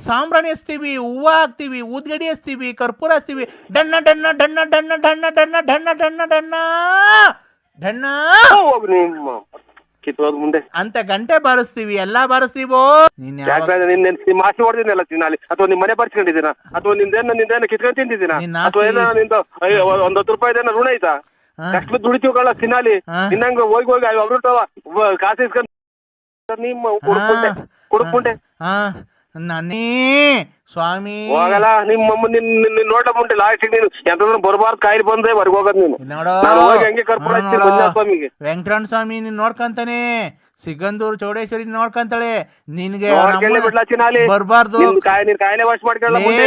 ಹಚ್ತೀವಿ, ಹೂವ ಹಾಕ್ತಿವಿ, ಊದ್ಗಡಿ ಹಚ್ತೀವಿ, ಕರ್ಪೂರ ಹಚ್ತೀವಿ. ಡಣ್ಣ ಡಣ್ಣ ಡಣ್ಣ ಡಣ್ಣ ಡಣ್ಣ ಡಣ್ಣ ಡಣ್ಣ ಡಣ್ಣ ಡಣ್ಣ ಡಣ್ಣ ಕಿತ್ತೋದ್ ಮುಂದೆ ಅಂತ ಗಂಟೆ ಬಾರಿಸ್ತೀವಿ, ಎಲ್ಲಾ ಬಾರಿಸ್ತೀವೋ. ಮಾಸಿ ಹೊಡೆದಿನಲ್ಲ ತಿನ್ನಾಲಿ, ಅಥವಾ ನಿಮ್ ಮನೆ ಬರ್ಸ್ಕೊಂಡಿದ್ದೀನ, ಅಥವಾ ನಿಂದೇನ ಕಿತ್ಕೊಂಡ್ ತಿಂದಿದ್ದೀನ, ಅಥವಾ ಏನೋ ನಿಂದ ಒಂದ್ 10 ರೂಪಾಯಿದೇನ ಋಣ ಐತಾ? ಕಷ್ಟ ದುಡಿತೀವಲ್ಲ ತಿನ್ನಾಲಿ. ನಿನ್ನಂಗ ಹೋಗಿ ಅವ್ರು ಕಾಸು ಇಸ್ಕೊಂಡ್ ನಿಮ್ಮ ಕುಡುಕ್ಬಿಟ್ಟೆ ನನ್ನೇ ಸ್ವಾಮಿ ಹೋಗಲ್ಲ ನಿಮ್ಮ ನಿನ್ ನೋಡ ಮುಂಟೆ ಲಾಸ್ಟ್ ನೀನು ಎಂತಂದ್ರೆ ಬರಬಾರ್ದು ಕಾಯಿಲೆ ಬಂದ್ರೆ ಹೊರಗೆ ಹೋಗೋದ್ ನೀನು. ನಾನು ಹೋಗಿ ಹಂಗೆ ಕರ್ಕೊಂಡು ಹೋಗ್ತೀನಿ ಮಂಜುನಾಥ ಸ್ವಾಮಿಗೆ. ವೆಂಕಟರಮಣ ಸ್ವಾಮಿ ನೀನ್ ನೋಡ್ಕಂತಾನೆ, ಸಿಗಂದೂರು ಚೌಡೇಶ್ವರಿ ನೋಡ್ಕಂತಾಳೆ. ನಿನ್ಗೆ ಬರ್ಬಾರ್ದು. ನೀನ್ ಕಾಯಿಲೆ ವಾಶ್ ಮಾಡ್ಕೊಳ್ಳ ಮುಂದೆ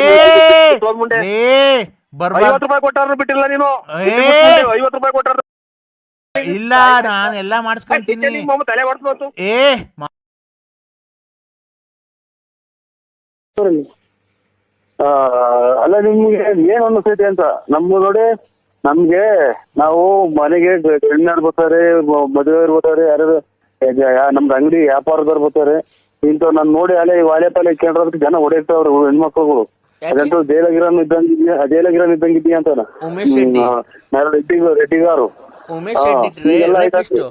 50 ರೂಪಾಯಿ ಕೊಟ್ಟಾರ ಬಿಟ್ಟಿಲ್ಲ ನೀನು. 50 ರೂಪಾಯಿ ಕೊಟ್ಟಾರ ಇಲ್ಲ, ನಾನು ಎಲ್ಲಾ ಮಾಡಿಸ್ಕೊಂತೀನಿ. ತಲೆ ಹೊಡ್ಸ್ಬಂತು. ಅಲ್ಲ ನಿಮ್ಗೆ ಏನ್ ಅನ್ನಿಸ್ತೈತಿ ಅಂತ ನಮ್ಮ ನೋಡಿ, ನಮ್ಗೆ ನಾವು ಮನೆಗೆ ಹೆಣ್ಣಾರ್ ಬರ್ತಾರೆ, ಮದುವೆಯವ್ರು ಬರ್ತಾರೆ, ಯಾರು ನಮ್ದು ಅಂಗಡಿ ವ್ಯಾಪಾರದವ್ರು ಬರ್ತಾರೆ. ಇಂಥವ್ ನಾನ್ ನೋಡಿ ಅಲ್ಲೇ ವಾಲೆ ಪಾಲೆ ಕೇಳೋದಕ್ಕೆ ಜನ ಹೊಡೆಯುತ್ತವ್ರು ಹೆಣ್ಮಕ್ಳುಗಳು. ಅದಂತೂ ಜೈಲಗಿರನ್ ಇದ್ದಂಗಿದ್ದೀಯ ಅಂತ ರೆಡ್ಡಿಗಾರು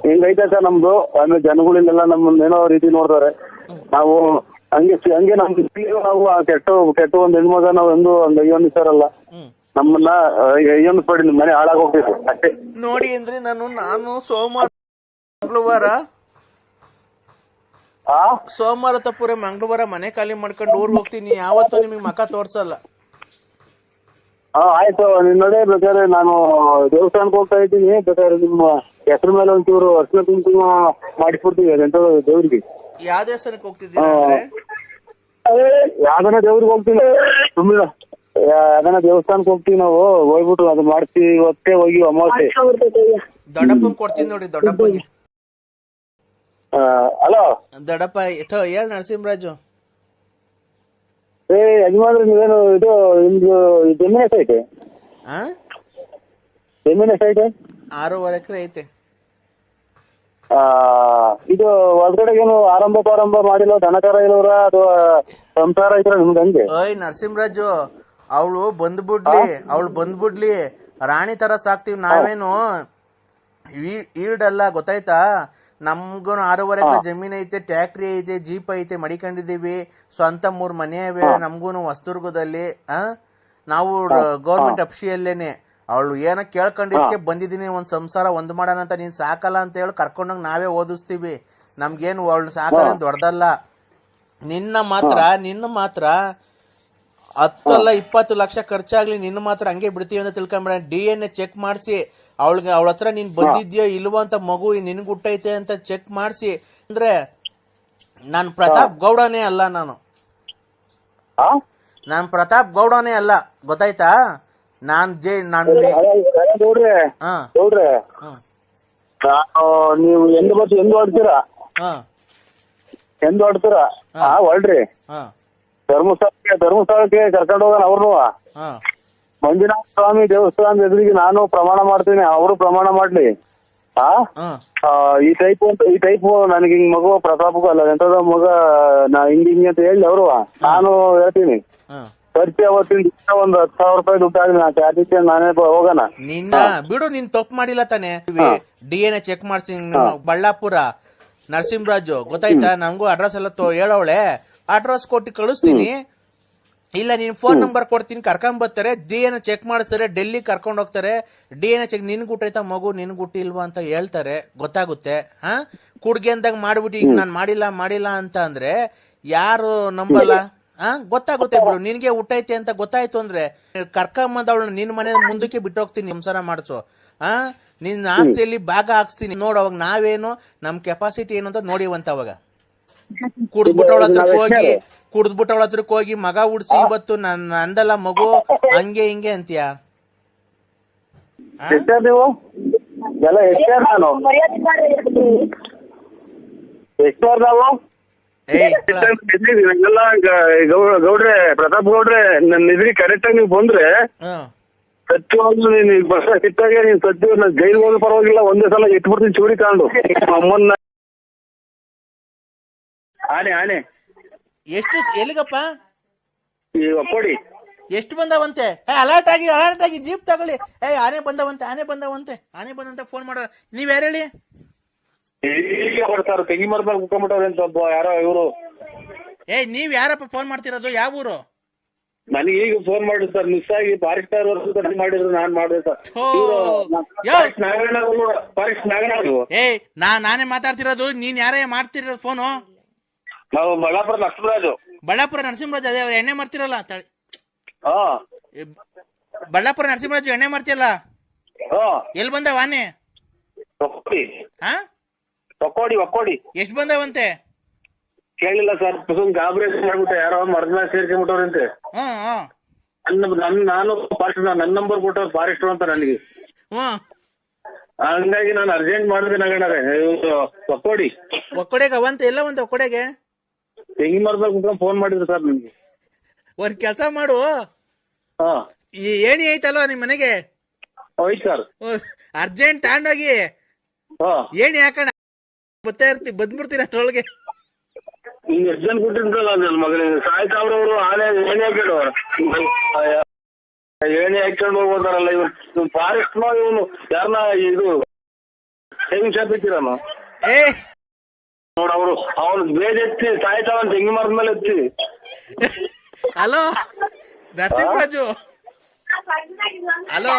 ಹಿಂಗೈತೆ ಸರ್ ನಮ್ದು. ಆಮೇಲೆ ಜನಗಳಿಗೆಲ್ಲ ನಮ್ಮನ್ನೇನೋ ರೀತಿ ನೋಡ್ತಾರೆ. ನಾವು ಹಂಗೆ ನಾವು ಕೆಟ್ಟ ಒಂದ್ ಹೆಣ್ಮಗ ನಾವ್ ಎಂದು ಒಂದ್ ಅಯ್ಯೋನಿಸಾರಲ್ಲ, ನಮ್ಮನ್ನ ಅಯ್ಯೋನಿಸ್ಬೇಡಿ, ಮನೆ ಹಾಳಾಗ್ ಹೋಗ್ಬೇಕು ಅಷ್ಟೇ ನೋಡಿ. ಅಂದ್ರೆ ನಾನು ಸೋಮವಾರ ತಪ್ಪುರೆ ಮಂಗಳವಾರ ಮನೆ ಖಾಲಿ ಮಾಡ್ಕೊಂಡು ಊರ್ ಹೋಗ್ತೀನಿ. ಯಾವತ್ತೂ ನಿಮಗ್ ಮಕ ತೋರ್ಸಲ್ಲ. ಆಯ್ತು, ನಿನ್ ನೋಡಿ ಬೇಕಾದ್ರೆ ನಾನು ದೇವಸ್ಥಾನಕ್ಕೆ ಹೋಗ್ತಾ ಇದ್ದೀನಿ. ಬೇಕಾದ್ರೆ ನಿಮ್ಮ ಹೆಸರು ಮೇಲೆ ಒಂಚೂರು ಅರ್ಶನ ಕುಂಕುಮ ಮಾಡಿಸ್ಬಿಡ್ತೀವಿ. ಅದೆಂತ ದೇವ್ರಿಗೆ. ಯಾವ ದೇವಸ್ಥಾನಕ್ಕೆ ಹೋಗ್ತಿದ್ದೀನಿ? ಯಾವ್ದನ ದೇವ್ರಿಗೆ ಹೋಗ್ತೀನಿ. ಸುಮ್ಮನೆ ಯಾವ್ದನ ದೇವಸ್ಥಾನಕ್ಕೆ ಹೋಗ್ತೀವಿ ನಾವು. ಹೋಗ್ಬಿಟ್ಟು ಅದು ಮಾಡ್ತೀವಿ. ಇವತ್ತೇ ಹೋಗಿ ಅಮಾವಾಸ್ಯೆ ದೊಡ್ಡಪ್ಪನ್ ಕೊಡ್ತೀನಿ ನೋಡಿ. ದೊಡ್ಡಪ್ಪನಿಗೆ ಹಲೋ ದೊಡ್ಡಪ್ಪ ಹೇಳ್ ನರಸಿಂಹರಾಜು. ಯಜಮಾನ್ರಿ ನೀವೇನು ಇದು ನಿಮ್ದು ಜಮೀನ್ ಎಷ್ಟೈತೆ? ಜಮೀನ್ ಎಷ್ಟೈತೆ? 6.5 ಎಕರೆ ಐತೆ. ಇದು ಒಳಗಡೆಗೇನು ಆರಂಭ ಮಾಡಿಲ್ಲ? ದನಕರ ಇಲ್ಲವ್ರ ಅಥವಾ ಸಂಸಾರ ಐತ್ರ ನಿಮ್ದು ಹಂಗೆ? ನರಸಿಂಹರಾಜು, ಅವಳು ಬಂದ್ಬಿಡ್ಲಿ, ರಾಣಿ ತರ ಸಾಕ್ತಿವಿ. ನಾವೇನು ಈಡಲ್ಲ, ಗೊತ್ತಾಯ್ತಾ? ನಮ್ಗೂ 6.5 ಎಕರೆ ಜಮೀನ್ ಐತೆ, ಟ್ಯಾಕ್ಟ್ರಿ ಐತೆ, ಜೀಪ್ ಐತೆ, ಮಡಿಕೊಂಡಿದೀವಿ. ಸ್ವಂತ 3 ಮನೆ ಇವೆ ನಮ್ಗೂನು ಹೊಸದುರ್ಗದಲ್ಲಿ. ನಾವು ಗೌರ್ಮೆಂಟ್ ಅಫ್ಸಿಯಲ್ಲೇನೆ. ಅವಳು ಏನೋ ಕೇಳ್ಕೊಂಡಿದ್ಕೆ ಬಂದಿದ್ದೀನಿ, ಒಂದ್ ಸಂಸಾರ ಒಂದ್ ಮಾಡೋಣ ಅಂತ. ನೀನ್ ಸಾಕಲ್ಲ ಅಂತ ಹೇಳಿ ಕರ್ಕೊಂಡೋಗಿ ನಾವೇ ಓದಿಸ್ತೀವಿ. ನಮ್ಗೇನು ಅವಳು ಸಾಕಲ್ಲ ದೊಡ್ಡದಲ್ಲ. ನಿನ್ನ ಮಾತ್ರ 10 20 ಲಕ್ಷ ಖರ್ಚಾಗ್ಲಿ, ನಿನ್ನ ಮಾತ್ರ ಹಂಗೆ ಬಿಡ್ತೀವಿ ಅಂತ ತಿಳ್ಕೊಂಬೇಡ. DNA ಚೆಕ್ ಮಾಡಿಸಿ ಅವಳ ಹತ್ರ ನೀನ್ ಬಂದಿದ್ಯೋ ಇಲ್ವೋ ಅಂತ, ಮಗು ನಿನ್ಗೆ ಹುಟ್ಟೈತೆ ಅಂತ ಚೆಕ್ ಮಾಡಿಸಿ. ಅಂದ್ರೆ ನಾನ್ ಪ್ರತಾಪ್ ಗೌಡನೇ ಅಲ್ಲ, ನಾನು ಪ್ರತಾಪ್ ಗೌಡನೇ ಅಲ್ಲ, ಗೊತ್ತಾಯ್ತಾ? ನೀವು ಎಂದು ಹೊಡ್ತೀರಾ ಹೊಳ್ರಿ. ಧರ್ಮಸ್ಥಳಕ್ಕೆ ಕರ್ಕೊಂಡು ಹೋಗೋಣ ಅವ್ರನ್ನು. ಮಂಜುನಾಥ ಸ್ವಾಮಿ ದೇವಸ್ಥಾನದ ಎದುರಿಗೆ ನಾನು ಪ್ರಮಾಣ ಮಾಡ್ತೀನಿ, ಅವರು ಪ್ರಮಾಣ ಮಾಡ್ಲಿ. ಈ ಟೈಪ್ ನನಗೆ ಹಿಂಗ್ ಮಗು ಪ್ರತಾಪಕ್ಕೂ ಅಲ್ಲ ಎಂತದ ಮಗ ನಾ ಹಿಂಗೆ ಅಂತ ಹೇಳಿ ಅವರು ನಾನು ಹೇಳ್ತೀನಿ. ಖರ್ಚು ಅವತ್ತಿನ ಒಂದ್ 10,000 ರೂಪಾಯಿ ದುಡ್ಡು ಆಗಲಿ, ನಾ ಚಾರ್ಜ್ ನಾನೇ ಹೋಗೋಣ. ನಿನ್ನ ಬಿಡು, ನೀನ್ ತಪ್ಪು ಮಾಡಿಲ್ಲ ತಾನೆ. DNA ಚೆಕ್ ಮಾಡ್ಸಿ ಬಳ್ಳಾಪುರ ನರಸಿಂಹರಾಜು, ಗೊತ್ತಾಯ್ತಾ? ನಂಗೂ ಅಡ್ರೆಸ್ ಎಲ್ಲ ಹೇಳವಳೆ. ಅಡ್ರೆಸ್ ಕೊಟ್ಟು ಕಳಿಸ್ತೀನಿ. ಇಲ್ಲ ನೀನ್ ಫೋನ್ ನಂಬರ್ ಕೊಡ್ತೀನಿ, ಕರ್ಕೊಂಡ್ ಬರ್ತಾರೆ. DNA ಚೆಕ್ ಮಾಡಿಸ್ತಾರೆ, ಡೆಲ್ಲಿ ಕರ್ಕೊಂಡ್ ಹೋಗ್ತಾರೆ. DNA ಚೆಕ್ ನಿನ್ಗೆ ಹುಟ್ಟೈತಾ ಮಗು, ನಿನ್ಗೆ ಹುಟ್ಟಿಲ್ವಾ ಅಂತ ಹೇಳ್ತಾರೆ, ಗೊತ್ತಾಗುತ್ತೆ. ಕುಡ್ಗೆ ಅಂದಾಗ ಮಾಡ್ಬಿಟ್ಟು ಈಗ ನಾನ್ ಮಾಡಿಲ್ಲ ಅಂತ ಅಂದ್ರೆ ಯಾರು ನಂಬಲ್ಲ? ಗೊತ್ತಾಗುತ್ತೆ ಬಿಡು. ನಿನ್ಗೆ ಹುಟ್ಟೈತೆ ಅಂತ ಗೊತ್ತಾಯ್ತು ಅಂದ್ರೆ ಕರ್ಕೊಂಬಂದವಳು ನಿನ್ ಮನೆ ಮುಂದಕ್ಕೆ ಬಿಟ್ಟು ಹೋಗ್ತೀನಿ, ಸಂಸಾರ ಮಾಡಿಸು. ನಿನ್ ಆಸ್ತಿಯಲ್ಲಿ ಭಾಗ ಹಾಕ್ಸ್ತೀನಿ ನೋಡು. ಅವಾಗ ನಾವೇನು ನಮ್ ಕೆಪಾಸಿಟಿ ಏನು ಅಂತ ನೋಡಿವಂತ. ಅವಾಗ ಕುಡ್ದ್ಬಿಟ್ಟವಳ ಹತ್ರಕ್ಕೆ ಹೋಗಿ ಮಗ ಉಡ್ಸಿ ಇವತ್ತು ನಂದಲ್ಲ ಮಗು ಹಂಗೆ ಹಿಂಗೆ ಅಂತೀಯ? ಗೌಡ್ರೆ, ಪ್ರತಾಪ್ ಗೌಡ್ರೆ, ನನ್ನ ಇದ್ರಿ ಕರೆಕ್ಟ್ ಆಗಿ ನೀವು ಬಂದ್ರೆ ಸತ್ಯವಾಗ್ಲೂ ನೀನ್ ಬಸ್ ಸಿಟ್ಟಾಗೆ ನೀನ್ ಸತ್ಯ ಜೈಲ್ ಹೋಗಿ ಪರವಾಗಿಲ್ಲ, ಒಂದೇ ಸಲ ಇಟ್ಬಿಡ್ತೀನಿ ಚೂಡಿ ತಗೊಂಡು ಅಮ್ಮನ್ನ. ಆನೆ ಎಷ್ಟು ಎಲ್ಲಿಗಪ್ಪ? ಈಗ ಕೊಡಿ. ಎಷ್ಟು ಬಂದವಂತೆ? ಅಲರ್ಟ್ ಆಗಿ ಜೀಪ್ ತಗೊಳ್ಳಿ. ಆನೆ ಬಂದಂತೆ ಫೋನ್ ಮಾಡ. ನೀವ್ ಯಾರು ಹೇಳಿ? ಬರ್ತಾರ ತೆಂಗಿ ಮರದಾಗ ಮುಖಂಬಿಟ್ಟವ್ರೆ ಅಂತ ಯಾರೋ ಇವರು. ನೀವ್ ಯಾರಪ್ಪ ಫೋನ್ ಮಾಡ್ತಿರೋದು? ಯಾವ ಊರು? ನನಗೆ ಈಗ ಫೋನ್ ಮಾಡಿದ್ರು ಸರ್, ಮಿಸ್ ಆಗಿ ಫಾರೆಸ್ಟ್ ಮಾಡಿದ್ರು. ನಾನ್ ಮಾಡಿದೆ ಸರ್. ಫಾರೆಸ್ಟ್ ನಾಗರಾಜು. ನಾನೇ ಮಾತಾಡ್ತಿರೋದು. ನೀನ್ ಯಾರೇ ಮಾಡ್ತಿರೋದು ಫೋನು? ನಾವು ಬಳ್ಳಾಪುರ ಲಕ್ಷ್ಮರಾಜು. ಬಳ್ಳಾಪುರ ನರಸಿಂಹರಾಜ್ ಅದೇ ಅವ್ರು ಎಣ್ಣೆ ಮಾಡ್ತಿರಲ್ಲ ತಳಿ ಹಾ ಬಳ್ಳಾಪುರ ನರಸಿಂಹರಾಜು ಎಣ್ಣೆ ಮಾಡ್ತಿಯಲ್ಲ ಹಾ ಎಲ್ಲಿ ಬಂದವ ಆನೆ? ಒಕ್ಕೋಡಿ ಹಾ ಒಕ್ಕೋಡಿ ಎಷ್ಟ್ ಬಂದವಂತೆ? ಕೇಳಿಲ್ಲ ಸರ್, ಗಾಬರಿ ಮಾಡ್ಬಿಟ್ಟೆ, ಯಾರೋ ಮರದ ಮೇಲೆ ಸೇರ್ಕೊಂಡ್ಬಿಟ್ಟವ್ರಂತೆ. ನಾನು ಫಾರೆಸ್ಟ್ ನನ್ನ ನಂಬರ್ ಕೊಟ್ಟವ್ರು ಫಾರೆಸ್ಟರ್ ಅಂತ ನನಗೆ. ಹಂಗಾಗಿ ನಾನು ಅರ್ಜೆಂಟ್ ಮಾಡಿದೆ ನಗಣರೆ ಒಕ್ಕಡೆಗೆ ಅವಂತ ಎಲ್ಲ ಒಂದು ಒಕ್ಕಡೆಗೆ ತೆಂಗಿ ಮರದಾಗ ಕುತ್ಕೊಂಡು ಫೋನ್ ಮಾಡಿದ್ರು ಸರ್ ನನ್ಗೆ. ಒಂದ್ ಕೆಲ್ಸ ಮಾಡು, ಈ ಏಣಿ ಐತಲ್ವಾ ನಿಮ್ ಮನೆಗೆ ಹೋಯ್ತು ಸರ್, ಅರ್ಜೆಂಟ್ ತಗೊಂಡೋಗಿ ಏಣಿ ಹಾಕೋಣ, ಬಂದ್ಬಿಡ್ತೀನಿ ಅಷ್ಟ್ರೊಳಗೆ. ಹಿಂಗ್ ಎಷ್ಟು ಜನ ಕೊಟ್ಟಿರ್ತಾರಲ್ಲ ನನ್ನ ಮಗನಿಗೆ ಸಾಯ್ತಾವ್ರವ್ರು ಆನೆ ಏಣಿ ಹಾಕಿಡು ಏಣಿ ಹಾಕೊಂಡು ಹೋಗ್ಬೋದಾರಲ್ಲ ಇವ್ನು ಫಾರೆಸ್ಟ್ ಇವನು ಯಾರನ್ನ ಇದು ಸೇವಿಂಗ್ ಶಾಪ್ ಇಟ್ಟಿರಲ್ಲ ನೋಡ ಅವರು ಅವ್ನು ಬೇಜ್ ಎತ್ತಿ ಸಾಯ್ತಾವಂತ ತೆಂಗಿ ಮರದ ಮೇಲೆ ಎತ್ತಿ. Hello Narasimharaju, hello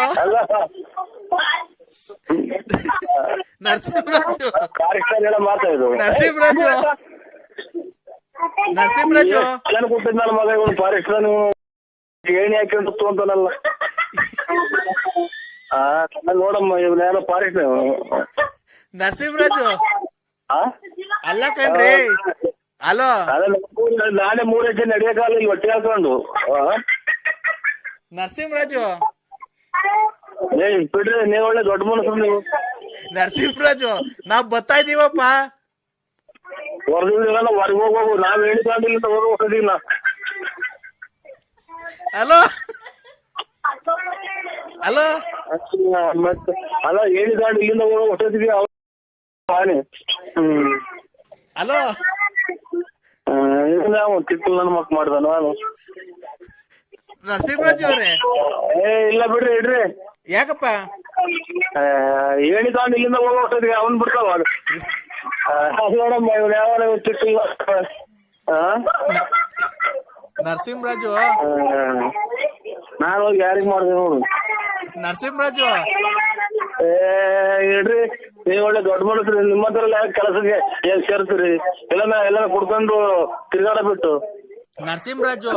Narasimharaju, forest ಎಲ್ಲ ಮಾತಾಡಿದ್ರು. ನರಸಿಂಹರಾಜು ಜನ ಕೊಟ್ಟಿದ್ ನನ್ನ ಮಗ ಇವನು ಫಾರೆಸ್ಟ್ ಏಣಿ ಹಾಕೊಂಡು ಅಂತಾನಲ್ಲ. ನೋಡಮ್ಮ ಇವನ್ ಯಾರೋ ಫಾರೆಸ್ಟ್ ನರಸಿಂಹರಾಜು ಅಲ್ಲ ಕಣ್ರಿ. ಹಲೋ ನಾನೇ 3 ಹೆಜ್ಜೆ ನಡೆಯಕಾಲ ಇಲ್ಲಿ ಹೊಟ್ಟೆ ಹಾಕೊಂಡು. ನರಸಿಂಹರಾಜು ಬಿಡ್ರಿ, ನೀವ್ ಒಳ್ಳೆ ದೊಡ್ಡ ಮನಸ್ಸು ನೀವು. ನರಸಿಂಹರಾಜು ನಾವ್ ಬರ್ತಾ ಇದೀವಪ್ಪ, ಹೊರದಿಲ್ಲ ಹೊರಗೆ ಹೋಗು, ನಾವ್ ಹೇಳಿಲ್ಲ ಹೋಗೋದಿಲ್ಲ. ಹಲೋ ಹಲೋ ಮತ್ತೆ ಅಲ್ಲ ಹೇಳಿದಾಂಡು ಇಲ್ಲಿಂದ ಹೋಗೋ ಹೊಟ್ಟದಿಗೆ ಆನೆ. ಹಲೋ ನಾವು ತಿಪ್ಪಲ್ ನನ್ನ ಮಕ್ ಮಾಡ್ದ ನಾನು. ನರಸಿಂಹರಾಜು ಅವ್ರೆ ಇಲ್ಲ ಬಿಡ್ರಿ ಇಡ್ರಿ. ಯಾಕಪ್ಪ? ಹೇಳಿದಾಂಡು ಇಲ್ಲಿಂದ ಹೋಗೋ ಹೊಟ್ಟದಿಗೆ ಅವನ್ ಬಿಡ್ತಾವ ನೋಡಮ್ಮ ಇವ್ನು ಯಾವ ತಿಕ್ಕಿಲ್ಲ. ನರಸಿಂಹರಾಜು ನಾನು ಹೋಗಿ ಯಾರಿಗ್ ಮಾಡ್ದೆ ನೋಡು. ನರಸಿಂಹರಾಜು ಇಡ್ರಿ, ನೀವ್ ಒಳ್ಳೆ ದೊಡ್ಡ ಮನಸ್ರಿ, ನಿಮ್ಮ ಹತ್ರ ಕೆಲಸಕ್ಕೆ ಏನ್ ಸೇರ್ತೀರಿ? ಎಲ್ಲ ಕುಡ್ಕೊಂಡು ತಿರ್ಗಾಡ ಬಿಟ್ಟು. ನರಸಿಂಹರಾಜು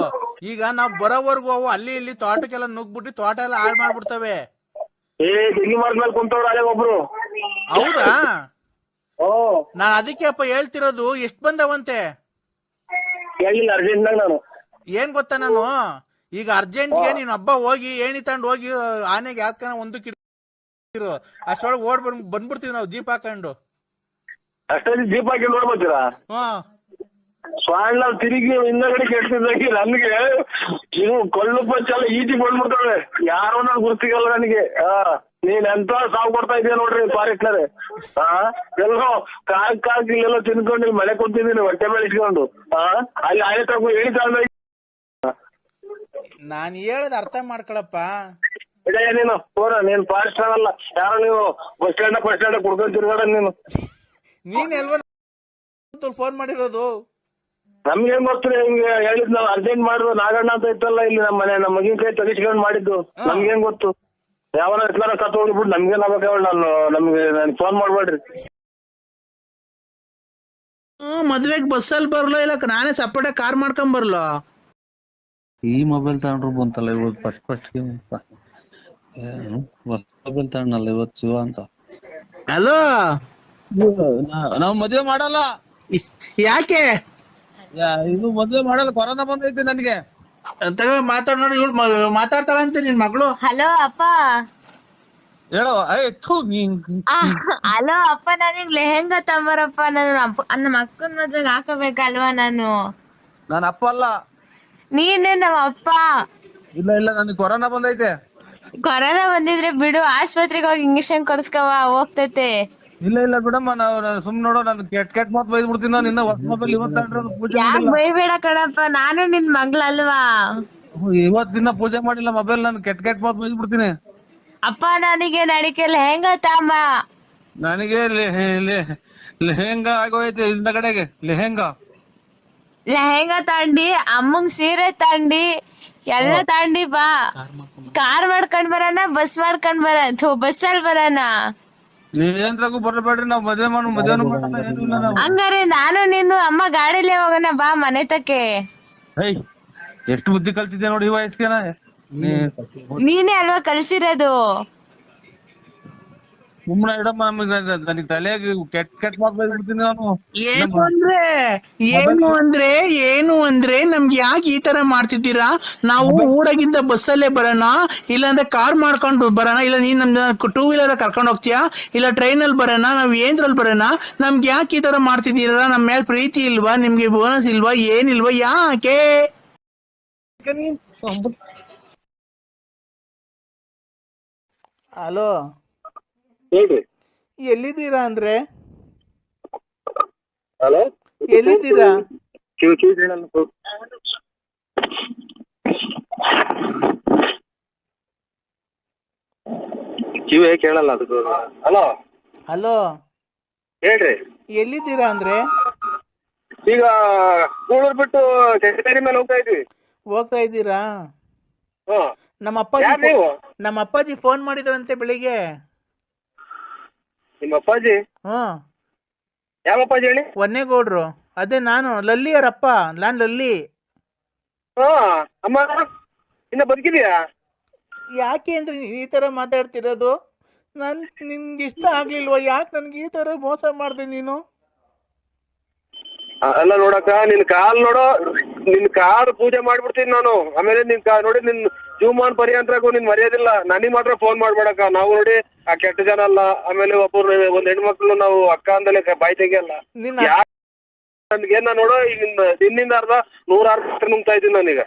ಈಗ ನಾವ್ ಬರೋವರ್ಗು ಅವು ಅಲ್ಲಿ ಇಲ್ಲಿ ತೋಟಕ್ಕೆಲ್ಲ ನುಗ್ಬಿಟ್ಟು ತೋಟ ಎಲ್ಲ ಹಾಳು ಮಾಡ್ಬಿಡ್ತವೆ. ತೆಂಗಿ ಮರದ್ಮೇಲೆ ಕುಂತವ್ರು ಅಲ್ಲೇ ಒಬ್ರು. ಹೌದಾ? ನಾನ್ ಅದಕ್ಕೆ ಅಪ್ಪ ಹೇಳ್ತಿರೋದು. ಎಷ್ಟ್ ಬಂದವಂತೆ? ಹೇಳಿಲ್ಲ, ಅರ್ಜೆಂಟ್ನಾಗ ನಾನು ಏನ್ ಗೊತ್ತಾ, ನಾನು ಈಗ ಅರ್ಜೆಂಟ್ಗೆ ನೀನ್ ಹಬ್ಬ ಹೋಗಿ ಏಣಿ ತಗೊಂಡ್ ಹೋಗಿ ಆನೆಗೆ ಯಾತ್ಕನ ಒಂದು ಕಿಡಿರು ಅಷ್ಟೊಳಗೆ ಓಡ್ ಬಂದ್ಬಿಡ್ತೀವಿ ನಾವು ಜೀಪ್ ಹಾಕೊಂಡು. ಅಷ್ಟೊಂದು ಜೀಪ್ ಹಾಕಿ ನೋಡ್ಬೋತೀರಾ? ಸ್ವಾಣ ತಿರುಗಿ ಹಿಂದಗಡೆ ಕೆಡ್ತಿದ್ದಾಗಿ ನನ್ಗೆ ಇವು ಕೊಳ್ಳು ಪಚ್ಚಲ್ಲ ಈಟಿ ಬಂದ್ಬಿಡ್ತವೆ. ಯಾರೋ ನನ್ ಗುರ್ತಿಗಲ್ಲ ನನಗೆ. ನೀನ್ ಎಂತ ಸಾವು ಕೊಡ್ತಾ ಇದೀಯ ನೋಡ್ರಿ ಫಾರೆಸ್ಟ್ನರೇ. ಎಲ್ಲೋ ಕಾಕ್ ಇಲ್ಲೆಲ್ಲ ತಿನ್ಕೊಂಡು ಇಲ್ಲಿ ಮಳೆ ಕುಂತಿದ್ದೀನಿ ಹೊಟ್ಟೆ ಮೇಲೆ ಇಟ್ಕೊಂಡು. ಅಲ್ಲಿ ಆನೆ ತಗೋ ಹೇಳಿ ತಗೊಂಡ. ನಾನ್ ಹೇಳದ್ ಅರ್ಥ ಮಾಡ್ಕೊಳಪ್ಪ. ನೀನು ಫೋನ್ ನೀನ್ ಫಾರೆಸ್ಟರ್ ಅಲ್ಲ, ಯಾರೋ ನೀವು ಬಸ್ ಸ್ಟ್ಯಾಂಡ್ ಕುಡ್ಕೊಂಡ್ ತಿರ್ಗಾಡ ನೀನು. ನೀನ್ ಎಲ್ವ ಫೋನ್ ಮಾಡಿರೋದು? ನಮ್ಗೇನ್ ಗೊತ್ತಿರಿ, ಹಿಂಗೆ ಹೇಳಿದ್ ನಾವ್ ಅರ್ಜೆಂಟ್ ಮಾಡಿದ್ರು. ನಾಗಣ್ಣ ಅಂತ ಇತ್ತಲ್ಲ ಇಲ್ಲಿ ನಮ್ಮ ಮಗಿನ ಕೈ ತೆಗಿಸ್ಕೊಂಡ್ ಮಾಡಿದ್ದು. ನಮ್ಗೇನ್ ಗೊತ್ತು? ಯಾವನ ಎತ್ಲಾರ ಸತ್ತು ಹೋಗ್ಬಿಟ್ಟು ನಮ್ಗೇನ್ ಆಗ್ಬೇಕ? ನಮ್ಗೆ ಫೋನ್ ಮಾಡ್ಬೇಡ್ರಿ. ಮದ್ವೆಗ್ ಬಸ್ಸಲ್ಲಿ ಬರ್ಲೋ ಇಲ್ಲ ನಾನೇ ಸಪರೇಟ್ ಕಾರ್ ಮಾಡ್ಕೊಂಡ್ ಬರ್ಲೋ? ಈ ಮೊಬೈಲ್ ತಗೊಂಡ್ರು ಬಂತಲ್ಲ ಇವತ್ತು ಫಸ್ಟ್ ಮೊಬೈಲ್ ತಗೊಂಡಲ್ಲ ಇವತ್ತು ಶಿವ ಅಂತ. ಹಲೋ, ನಾವ್ ಮದ್ವೆ ಮಾಡಲ್ಲ. ಯಾಕೆ? ಇದು ಮದ್ವೆ ಮಾಡಲ್ಲ, ಕೊರೋನಾ ಬಂದೈತಿ ನನ್ಗೆ. ಮಾತಾಡ್ ನೋಡಿ, ಇವಳು ಮಾತಾಡ್ತಾಳಂತೆ ನಿನ್ ಮಗಳು. ಹಲೋ ಅಪ್ಪ. ಹೇಳೋ ಹಲೋ ಅಪ್ಪ, ನನಗ್ ಲೆಹೆಂಗಾ ತಂಬರಪ್ಪ. ನಮ್ಮ ಅಕ್ಕನ ಮದ್ವೆಗೆ ಹಾಕಬೇಕಲ್ವಾ ನಾನು? ನಾನು ಅಪ್ಪ ಅಲ್ಲ. ನೀನು ನಮ್ಮ ಅಪ್ಪ. ಇಲ್ಲ ನನಗೆ ಕೊರೋನಾ ಬಂದೈತೆ. ಕೊರೋನಾ ಬಂದಿದ್ರೆ ಬಿಡು, ಆಸ್ಪತ್ರೆಗೆ ಹೋಗಿ ಇಂಜೆಕ್ಷನ್ ಕೊಡ್ಸ್ಕವ, ಹೋಗ್ತೈತೆ. ಇಲ್ಲ ಬಿಡಮ್ಮ, ನಾವು ಸುಮ್ ನೋಡೋ, ನಾನು ಕೆಟ್ಟ ಮಾತು ಬೈದ್ ಬಿಡ್ತೀನಿ. ನಾನು ಇನ್ನ ಹೊಸ ಮೊಬೈಲ್ ಯಾಕೆ ಬೈಬೇಡ ಕಣಪ್ಪ, ನಾನು ನಿನ್ ಮಗ್ಳಲ್ವಾ? ಇವತ್ತಿನ ಪೂಜೆ ಮಾಡಿಲ್ಲ ಮೊಬೈಲ್. ನಾನು ಕೆಟ್ಟ ಮಾತು ಬೈದ್ ಬಿಡ್ತೀನಿ. ಅಪ್ಪ ನನಗೆ ನಡಿಕೆ ಲೆಹೆಂಗಾ ತಾಂಬ. ನನಗೆ ಲೆಹೆಂಗಾ ಆಗೋಯ್ತು ಹಿಂದಗಡೆಗೆ. ಲೆಹೆಂಗಾ ತಾಂಡಿ, ಅಮ್ಮಂಗ್ ಸೀರೆ ತಾಂಡಿ, ಎಲ್ಲ ತಾಂಡಿ ಬಾ. ಕಾರ್ ಮಾಡ್ಕೊಂಡ್ ಬರೋಣ, ಬಸ್ ಮಾಡ್ಕೊಂಡ್ ಬಸ್ಸಲ್ಲಿ ಬರೋಣ. ನೀವೇನ್ರಾಗೂ ಬರಬೇಡ್ರಿ, ನಾವ್ ಮದ್ವೆನು ಮಾಡಲ್ಲ, ಏನು ಇಲ್ಲ ನಾವು. ಹಂಗಾರೆ ನಾನು ನೀನು ಅಮ್ಮ ಗಾಡಿಲೇ ಹೋಗೋಣ ಬಾ ಮನೆ ತಕ್ಕೆ. ಏಯ್ ಎಷ್ಟು ಬುದ್ಧಿ ಕಲ್ತಿದ್ದೆ ನೋಡಿ ಈ ವಯಸ್ಸಿಗೆನ ನೀನೇ ಅಲ್ವಾ ಕಲ್ಸಿರೋದು. ಸುಮ್ಮನೆ ಇಡಮ್ಮ, ನಮಗೆ ನನಗೆ ತಲೆಗೆ ಕೆಟ್ಟ ಮಾತು ಬೈದ್ಬಿಡ್ತೀನಿ ನಾನು. ಏನು ಅಂದ್ರೆ ನಮ್ಗೆ ಯಾಕೆ ಈ ತರ ಮಾಡ್ತಿದ್ದೀರಾ? ನಾವು ಊರಾಗಿಂದ ಬಸ್ಸಲ್ಲೇ ಬರೋಣ, ಇಲ್ಲಾಂದ್ರೆ ಕಾರ್ ಮಾಡ್ಕೊಂಡು ಬರೋಣ, ಇಲ್ಲ ನೀನ್ ನಮ್ನ 2 ವೀಲರ್ ಕರ್ಕೊಂಡು ಹೋಗ್ತೀಯಾ, ಇಲ್ಲ ಟ್ರೈನ್ ಅಲ್ಲಿ ಬರೋಣ, ನಾವ್ ಏನ್ರಲ್ಲಿ ಬರೋಣ? ನಮ್ಗೆ ಯಾಕೆ ಈ ತರ ಮಾಡ್ತಿದ್ದೀರಾ? ನಮ್ ಮೇಲೆ ಪ್ರೀತಿ ಇಲ್ವಾ? ನಿಮ್ಗೆ ಬೋನಸ್ ಇಲ್ವಾ? ಏನಿಲ್ವಾ? ಯಾಕೆ? ಹಲೋ, ಹೇಳ್ರಿ. ಎಲ್ಲಿದ್ದೀರಾ ಅಂದ್ರೆ? ಹಲೋ, ಎಲ್ಲಿದ್ದೀರಾ? ಕಿವಿ ಕೇಳಲ್ಲ. ಕಿವಿ ಕೇಳಲ್ಲ ಅದು. ಹಲೋ ಹಲೋ, ಹೇಳ್ರಿ. ಎಲ್ಲಿದ್ದೀರಾ ಅಂದ್ರೆ? ಈಗ ಕೂಳೂರ್ ಬಿಟ್ಟು ಕೆಂಗೇರಿ ಮೇಲೆ ಹೋಗ್ತಾ ಇದ್ದೀರಾ? ಹ್ಮ್. ನಮ್ಮ ನೀವು? ಅಪ್ಪಾಜಿ ಫೋನ್ ಮಾಡಿದ್ರಂತೆ ಬೆಳಿಗ್ಗೆ. ನಿಮ್ಮ ಅಪ್ಪಾಜಿ? ಹ್ಮ್. ಯಾವ ಅಪ್ಪಾಜಿ ಹೇಳಿ? ಒನ್ನೇಗೌಡ್ರು. ಅದೇ ನಾನು ಲಲ್ಲಿಯರಪ್ಪ, ನಾನ್ ಲಲ್ಲಿ. ಹಾ, ಅಮ್ಮ ಇನ್ನ ಬದುಕಿದ್ಯಾ? ಯಾಕೆ ಅಂದ್ರೆ ನೀನ್ ಈ ತರ ಮಾತಾಡ್ತಿರೋದು? ನಿನ್ಗೆ ಇಷ್ಟ ಆಗ್ಲಿಲ್ವಾ? ಯಾಕೆ ನನ್ಗೆ ಈ ತರ ಮೋಸ ಮಾಡ್ದೆ ನೀನು? ಅಲ್ಲ ನೋಡಕ್ಕ, ನಿನ್ ಕಾಲ್ ಪೂಜೆ ಮಾಡ್ಬಿಡ್ತೀನಿ ನಾನು. ಆಮೇಲೆ ನೋಡಿ ನಿನ್ ಜೀವಮಾನ್ ಪರ್ಯಂತರಾಗೂ ನಿನ್ ಮರ್ಯಾದಿಲ್ಲ. ನನಗ್ ಮಾತ್ರ ಫೋನ್ ಮಾಡ್ಬೇಡಕ್ಕ. ನಾವು ನೋಡಿ ಆ ಕೆಟ್ಟ ಜನ ಅಲ್ಲ. ಆಮೇಲೆ ಒಂದ್ ಹೆಣ್ಮಕ್ಳು ನಾವು ಅಕ್ಕ ಅಂದಲೇ ಬಾಯಿ ತೆಗಿಯಲ್ಲ. ನನ್ಗೇನ ನೋಡು, ಈಗ ನಿನ್ನಿಂದ 100 ನುಂಗ್ತಾ ಇದ್ದೀನಿ ನಾನೀಗ.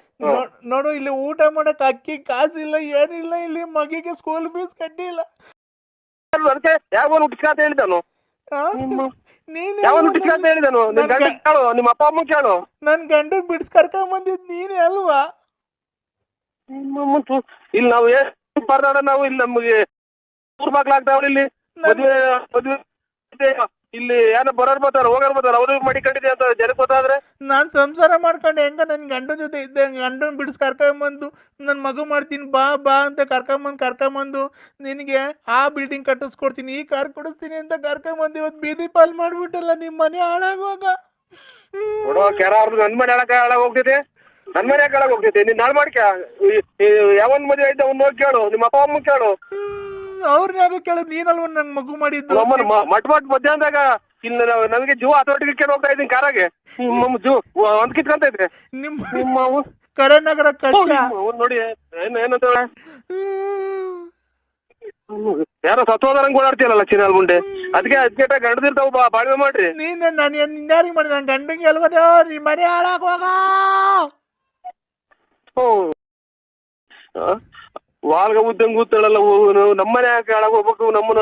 ನೋಡು, ಇಲ್ಲಿ ಊಟ ಮಾಡಕ್ ಅಕ್ಕಿ ಕಾಸಿಲ್ಲ, ಏನಿಲ್ಲ. ಇಲ್ಲಿ ಮಗಿಗೆ ಸ್ಕೂಲ್ ಫೀಸ್ ಕಟ್ಟಿಲ್ಲ. ಅದಕ್ಕೆ ಯಾವನ್ ಹುಟ್ಟಿಸ್ಕ ಹೇಳಿದಾನು? ಯಾವನ್ ಹುಟ್ಟಿಸ್ಕ ಹೇಳಿದಾನು? ನಿನ್ ಗಂಡ ಕೇಳು, ನಿಮ್ಮ ಅಪ್ಪ ಅಮ್ಮ ಕೇಳು. ನನ್ ಗಂಡ ಬಿಡ್ಸ್ ಕರ್ಕೊಂಡ್ ಬಂದಿದ್ ನೀನೇ ಅಲ್ವಾ? ಇಲ್ಲಿ ನಾವು ಪರದಾಡ, ನಾವು ಇಲ್ಲಿ ನಮ್ಗೆ ಊರ್ ಮಕ್ಳಾಗ್ತಾವ. ಇಲ್ಲಿ ಮದ್ವೆ ಇಲ್ಲಿ ಯಾರ ಬರೋರ್ ಬರ್ತಾರ, ಹೋಗೋರ್ ಬರ್ತಾರ. ಅವ್ರಿಗೆ ಮಡಿಕೊಂಡಿದೆ ಅಂತ ಜನಕ್ಕೆ ಗೊತ್ತಾದ್ರೆ ನಾನ್ ಸಂಸಾರ ಮಾಡ್ಕೊಂಡು ಹೆಂಗ ನನ್ ಗಂಡನ ಜೊತೆ ಇದ್ದೆ, ಗಂಡನ್ ಬಿಡಿಸ್ ಕರ್ಕೊಂಬಂದು ನನ್ ಮಗು ಮಾಡ್ತೀನಿ ಬಾ ಬಾ ಅಂತ ಕರ್ಕೊಂಬಂದು ನಿನಗೆ ಆ ಬಿಲ್ಡಿಂಗ್ ಕಟ್ಟಿಸ್ಕೊಡ್ತೀನಿ, ಈ ಕಾರ್ ಕೊಡಿಸ್ತೀನಿ ಅಂತ ಕರ್ಕೊಂಬಂದು ಇವತ್ತು ಬೀದಿ ಪಾಲ್ ಮಾಡ್ಬಿಟ್ಟಲ್ಲ. ನಿಮ್ ಮನೆ ಹಾಳಾಗುವಾಗ ನೋಡೋ ಕೆರ ಅವ್ರದ್ದು ನನ್ ಮನೆ ಹಾಳಾಗ ಹೋಗ್ತೈತೆ. ನನ್ ಮನೆ ಹಾಳಾಗ ಹೋಗ್ತೈತೆ. ನೀನ್ ನಾಳೆ ಮಾಡ್ಕ ಯಾವನ್ ಮದುವೆ ಐತೆ ಅವ್ನು ಹೋಗಿ ಕೇಳು, ನಿಮ್ಮ ಅಪ್ಪ ಅಮ್ಮ ಕೇಳು. ಅವ್ರನ್ನ ಯಾರು ಕೇಳೋದು? ನೀನಲ್ವ ನನ್ ಮಗು ಮಾಡಿದ್ದು? ಮಟ್ ಮಧ್ಯಾಹ್ನದಾಗ ಇಲ್ಲಿ ನನಗೆ ಜೀವ ಹತೋಟಿಗೆ ಹೋಗ್ತಾ ಇದ್ದೀನಿ ಕಾರಾಗೆ. ನಿಮ್ಮ ಜೀವ ಒಂದ್ ಕಿತ್ಕೊಂತೈತೆ. ನಿಮ್ಮ ಕರನಗರ ಕಷ್ಟ ನೋಡಿ ಏನಂತ ಯಾರೋ ಸತ್ವದಂಗ್ ಓಡಾಡ್ತೀಯಲ್ಲ ಚಿನ್ನಾಲ್ ಗುಂಡೆ. ಅದಕ್ಕೆ ಗಂಡದಿರ್ತಾವ ಬಾಳ್ವೆ ಮಾಡ್ರಿ. ನಾನು ಯಾರಿಗೆ ಮಾಡಿ? ನನ್ ಗಂಡಂಗೆ ಅಲ್ವದ ನೀ ಮನೆ ಹಾಳಾಗುವಾಗ. ವಾಲ್ಗ ಉದ್ದಂಗ್ ಕೂತಾಳಲ್ಲ, ನಮ್ಮನೆ ಯಾಕೆ ಹಾಳಾಗ ಹೋಗ್ಬೇಕು? ನಮ್ಮನ್ನ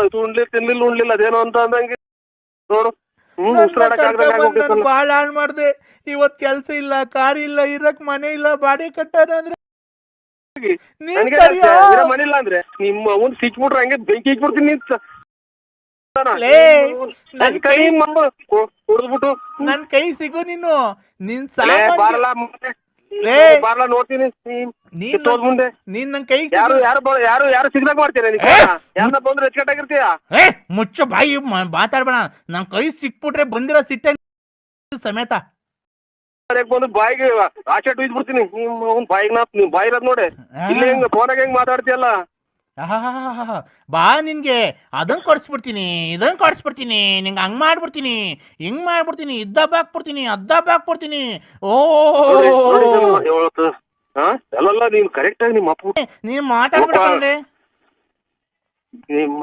ತಿನ್ಲಿಲ್ಲ ಅದೇನೋ ಅಂತ ಅಂದಂಗೆ ನೋಡು. ಬಾಳ ಹಾಳ್ ಮಾಡ್ದೆ. ಇವತ್ ಕೆಲ್ಸ ಇಲ್ಲ, ಕಾರ್ ಇಲ್ಲ, ಇರಕ್ ಮನೆ ಇಲ್ಲ, ಬಾಡಿ ಕಟ್ಟಾರ ಅಂದ್ರೆ ಮನೆ ಇಲ್ಲ ಅಂದ್ರೆ ನಿಮ್ಮ ಅವ್ನ್ ಸಿಕ್ಬಿಟ್ರೆ ಹಂಗೆ ಬೆಂಕಿ ಇಕ್ಬಿಡ್ತೀನಿ. ಕುಡಿದ್ಬಿಟ್ಟು ನನ್ ಕೈ ಸಿಗು ನೀನು. ನಿನ್ ಬಾರ್ಲ ನೋಡ್ತೀನಿ ಮುಂದೆ. ನೀನ್ ನನ್ ಕೈ ಯಾರು ಸಿಗ್ದಾಗ ಮಾಡ್ತೀರ? ಯಾರನ್ನ ಬಂದ್ರೆ ಹೆಚ್ಚಕಟ್ಟಾಗಿರ್ತೀಯ? ಮುಚ್ಚ ಬಾಯಿ, ಮಾತಾಡ್ಬೇಡ. ನನ್ ಕೈ ಸಿಕ್ಬಿಟ್ರೆ ಬಂದಿರೋ ಸಿಟ್ಟ ಸಮೇತ ಬಂದು ಬಾಯಿಗೆ ಆಚೆ ಬಿಡ್ತೀನಿ. ನಿಮ್ ಬಾಯಿಗೆ ಬಾಯಿ ಇರೋದ್ ನೋಡಿ. ಇಲ್ಲಿ ಹೆಂಗ್ ಫೋನಾಗ ಹೆಂಗ್ ಮಾತಾಡ್ತೀಯಲ್ಲ? ಬಾ, ನಿನ್ಗೆ ಅದನ್ ಕೊಡ್ಸ್ಬಿಡ್ತೀನಿ, ಇದನ್ ಕೊಡ್ಸ್ಬಿಡ್ತೀನಿ, ನಿಂಗೆ ಹಂಗ್ ಮಾಡ್ಬಿಡ್ತೀನಿ, ಹಿಂಗ್ ಮಾಡ್ಬಿಡ್ತೀನಿ, ಇದ್ದಬ್ಬ ಹಾಕ್ಬಿಡ್ತೀನಿ, ಅದ್ದಬ್ಬ ಹಾಕ್ಬಿಡ್ತೀನಿ. ಓ ಅಲ್ಲಲ್ಲ, ನೀವ್ ಕರೆಕ್ಟ್ ಆಗಿ ನಿಮ್ಮ ಅಪ್ಪ ನೀವ್ ಮಾತಾಡ್ಬಿಡ್ಕೊಂಡೆ.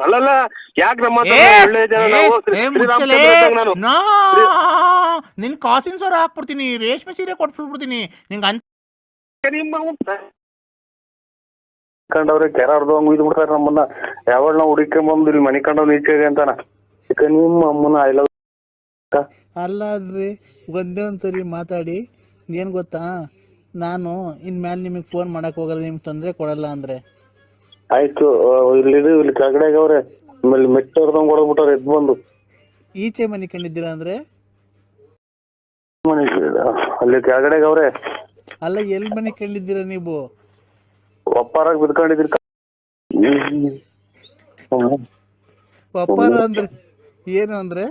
ಅಲ್ಲಲ್ಲ, ಯಾಕೆ ನಮ್ಮ ಒಳ್ಳೆ ಜನ ನಿನ್ ಕಾಸಿನ ಸರ ಹಾಕ್ಬಿಡ್ತೀನಿ, ರೇಷ್ಮೆ ಸೀರೆ ಕೊಟ್ಬಿಡ್ತೀನಿ ನಿಂಗ ಅಂತ. ಕಂಡವ್ರೆ ಕೆರಾರ್ದು ಹಂಗ ಇದ್ ಬಿಡ್ತಾರ ನಮ್ಮನ್ನ. ಯಾವಾಗ ನಾವು ಹುಡುಕೊಂಡ್ ಇಲ್ಲಿ ಮನೆ ಕಂಡವ್ ನೀಚೆಗೆ ಅಂತಾನ. ನಿಮ್ಮ ಅಮ್ಮನ ಐ ಲವ್. ಅಲ್ಲಾದ್ರಿ ಒಂದೇ ಒಂದ್ಸರಿ ಮಾತಾಡಿ. ಏನ್ ಗೊತ್ತಾ, ನಾನು ಇನ್ಮೇಲೆ ನಿಮಗ್ ಫೋನ್ ಮಾಡಕ್ ಹೋಗಲ್ಲ, ನಿಮ್ಗೆ ತೊಂದ್ರೆ ಕೊಡಲ್ಲ ಅಂದ್ರೆ. ಆಯ್ತು, ಇಲ್ಲಿ ಕೆಳಗಡೆ ಅವ್ರೆ ಆಮೇಲೆ ಮೆಟ್ಟವ್ರದಂಗ್ ಹೊಡೆದ್ಬಿಟ್ಟಾರ ಎದ್ ಬಂದು. ಈಚೆ ಮನೆ ಕಂಡಿದ್ದೀರಾ ಅಂದ್ರೆ? ಅಲ್ಲಿ ಕೆಳಗಡೆ ಅವ್ರೆ. ಅಲ್ಲ, ಎಲ್ ಮನೆ ಕಂಡಿದ್ದೀರಾ ನೀವು? ಒಪ್ಪಾರಾಗ ಬಿದ್ಕೊಂಡಿದ್ರಿ. ಒಪ್ಪಾರ ಅಂದ್ರೆ ಏನು ಅಂದ್ರೆ?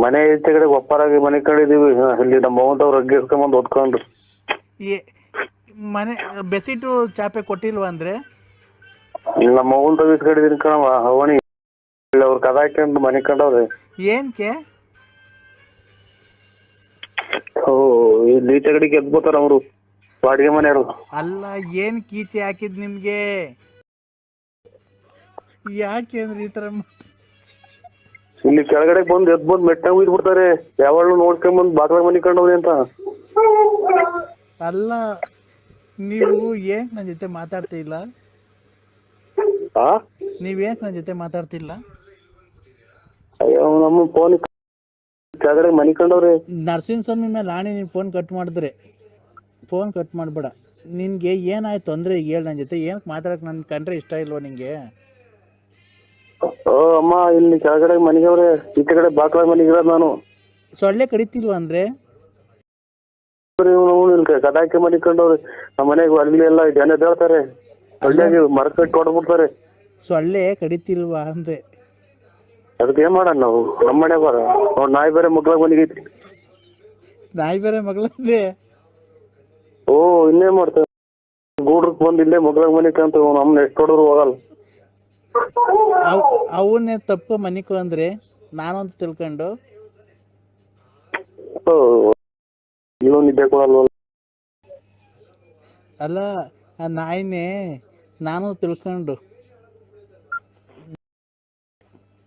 ಮನೆ ಈಚೆ ಕಡೆ ಒಪ್ಪರಾಗಿ ಮನೆ ಕಡಿದೀವಿ ಇಲ್ಲಿ ನಮ್ಮ ಮಗಂತವ್ರು ಅಗ್ಗಿ ಇಸ್ಕೊಂಬಂದು ಓದ್ಕೊಂಡು. ಮನೆ ಬೆಸಿಟು ಚಾಪೆ ಕೊಟ್ಟಿಲ್ವಾ ಅಂದ್ರೆ? ಇಲ್ಲಿ ನಮ್ಮ ಮಗನ್ ತಗಿಸ್ಕೊಂಡಿದೀನಿ ಕಣವ ಅವನಿ ಇಲ್ಲಿ ಅವ್ರ ಕದ ಹಾಕೊಂಡು ಮನೆ ಕಂಡವ್ರೆ. ಏನ್ಕೆ? ಓ ಇಲ್ಲಿ ಈಚೆ ಕಡೆಗೆ ಎದ್ಬೋತಾರ ಅವರು ಬಾಡಿಗೆ ಮನೆಯವರು. ಅಲ್ಲ, ಏನ್ ಕೀಚೆ ಹಾಕಿದ್ ನಿಮ್ಗೆ? ಯಾಕೆ ಅಂದ್ರೆ ಈ ತರ ಇಲ್ಲಿ ಕೆಳಗಡೆ ಬಂದು ಎದ್ಬಂದ್ ಮೆಟ್ಟ ಉಯ್ದು ಬಿಡ್ತಾರೆ. ಯಾವಾಗ್ಲೂ ನೋಡ್ಕೊಂಡ್ ಬಾಗ್ಲ ಮನೆ ಕಂಡವ್ರಿ ಅಂತ. ಅಲ್ಲ, ನೀವು ಏನ್ ನನ್ ಜೊತೆ ಮಾತಾಡ್ತಾ ಇಲ್ಲ? ನೀವೇನ್ ನನ್ ಜೊತೆ ಮಾತಾಡ್ತಿಲ್ಲ? ಅಯ್ಯೋ ನಮ್ಮ ಫೋನ್ ಕೆಳಗಡೆ ಮನೆ ಕಂಡವ್ರೆ. ನರಸಿಂಹಸ್ವಾಮಿ ಮೇಲೆ ಆಣೆ ನೀನ್ ಫೋನ್ ಕಟ್ ಮಾಡಿದ್ರೆ ಫೋನ್ ಕಟ್ ಮಾಡ್ಬೇಡ. ನಿನ್ಗೆ ಏನಾಯ್ತು ಅಂದ್ರೆ ಹೇಳ ನನ್ ಜೊತೆ. ಏನಕ್ಕೆ ಮಾತಾಡಕ್ ನನ್ ಕಂಡ್ರೆ ಇಷ್ಟ ಇಲ್ವಾ ನಿಂಗೆ? ಓ ಅಮ್ಮ ಇಲ್ಲಿ ಕೆಳಗಡೆ ಮನೆಗವ್ರೆ, ಈಚೆ ಕಡೆ ಬಾಕ್ಲ ಮನೆಗಿರೋದು ನಾನು. ಸೊಳ್ಳೆ ಕಡಿತಿಲ್ವಾ ಅಂದ್ರೆ? ಕದಾಕಿ ಮನೆ ಕಂಡವ್ರಿ ನಮ್ಮ ಮನೆಗೆ ಅಲ್ಲಿ ಎಲ್ಲ ಜನ ಹೇಳ್ತಾರೆ ಸೊಳ್ಳೆಗೆ ಮರ ಕಟ್ಟಿ ಹೊಡ್ಬಿಡ್ತಾರೆ. ಸೊಳ್ಳೆ ಕಡಿತಿಲ್ವಾ ಅಂದೆ. ಅದಕ್ಕೆ ಏನ್ ಮಾಡೋಣ ನಾವು? ನಮ್ಮ ಮನೆ ಬರ ಅವ್ರ ನಾಯಿ ಬೇರೆ ಮಗ್ಳಾಗ ಮನೆಗೈತಿ. ನಾಯಿ ಬೇರೆ ಮಗಳಂದೆ? ಓ ಇನ್ನೇನ್ ಮಾಡ್ತೇವೆ, ಗೂಡ್ರಕ್ ಬಂದ್ ಇಲ್ಲೇ ಮಗ್ಳಾಗ ಮನೆ ಕಂತ ನಮ್ನ ಎಷ್ಟು ಹೊಡೆದ್ರು ಹೋಗಲ್ಲ. ಅವನ್ನೇ ತಪ್ಪು ಮನಿಕು ಅಂದ್ರೆ ನಾನು ಅಂತ ತಿಳ್ಕೊಂಡು ನೀವು ನಿದ್ದೆ ಕೊಡಲ್ವಲ್ಲ. ಅಲ್ಲ, ಆ ನಾಯಿನೇ ನಾನು ತಿಳ್ಕೊಂಡು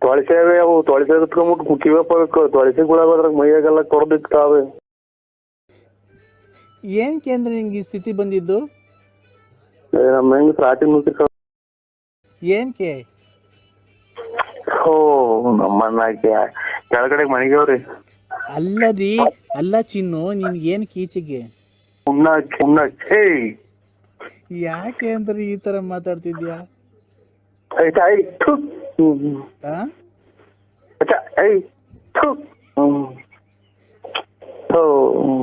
ತೊಳಸೇವೆ ಅವು ತೊಳಸೆ ಕುತ್ಕೊಂಡ್ಬಿಟ್ಟು ಕಿವಪ್ಪ ತೊಳಸೆಗಳಾಗ ಅದ್ರಾಗ ಮೈಯಾಗೆಲ್ಲ ಕೊಡ್ದಿಕ್ತಾವೆ. ಏನಕ್ಕೆ ಅಂದ್ರೆ ನಿಂಗೆ ಈ ಸ್ಥಿತಿ ಬಂದಿದ್ದು? ನಮ್ಮ ಹೆಂಗ್ ರಾಟಿ ಮುಗಿಸ ಏನಕ್ಕೆ? ಓ ನಮ್ಮನ್ನ ಕೆಳಗಡೆ ಮನೆಗವ್ರಿ. ಅಲ್ಲದಿ ಅಲ್ಲ ಚಿನ್ನು, ನಿನ್ಗೆ ಏನ್ ಕೀಚೆಗೆ? ಯಾಕೆ ಅಂದ್ರೆ ಈ ತರ ಮಾತಾಡ್ತಿದ್ಯಾ? ಆಯ್ತಾ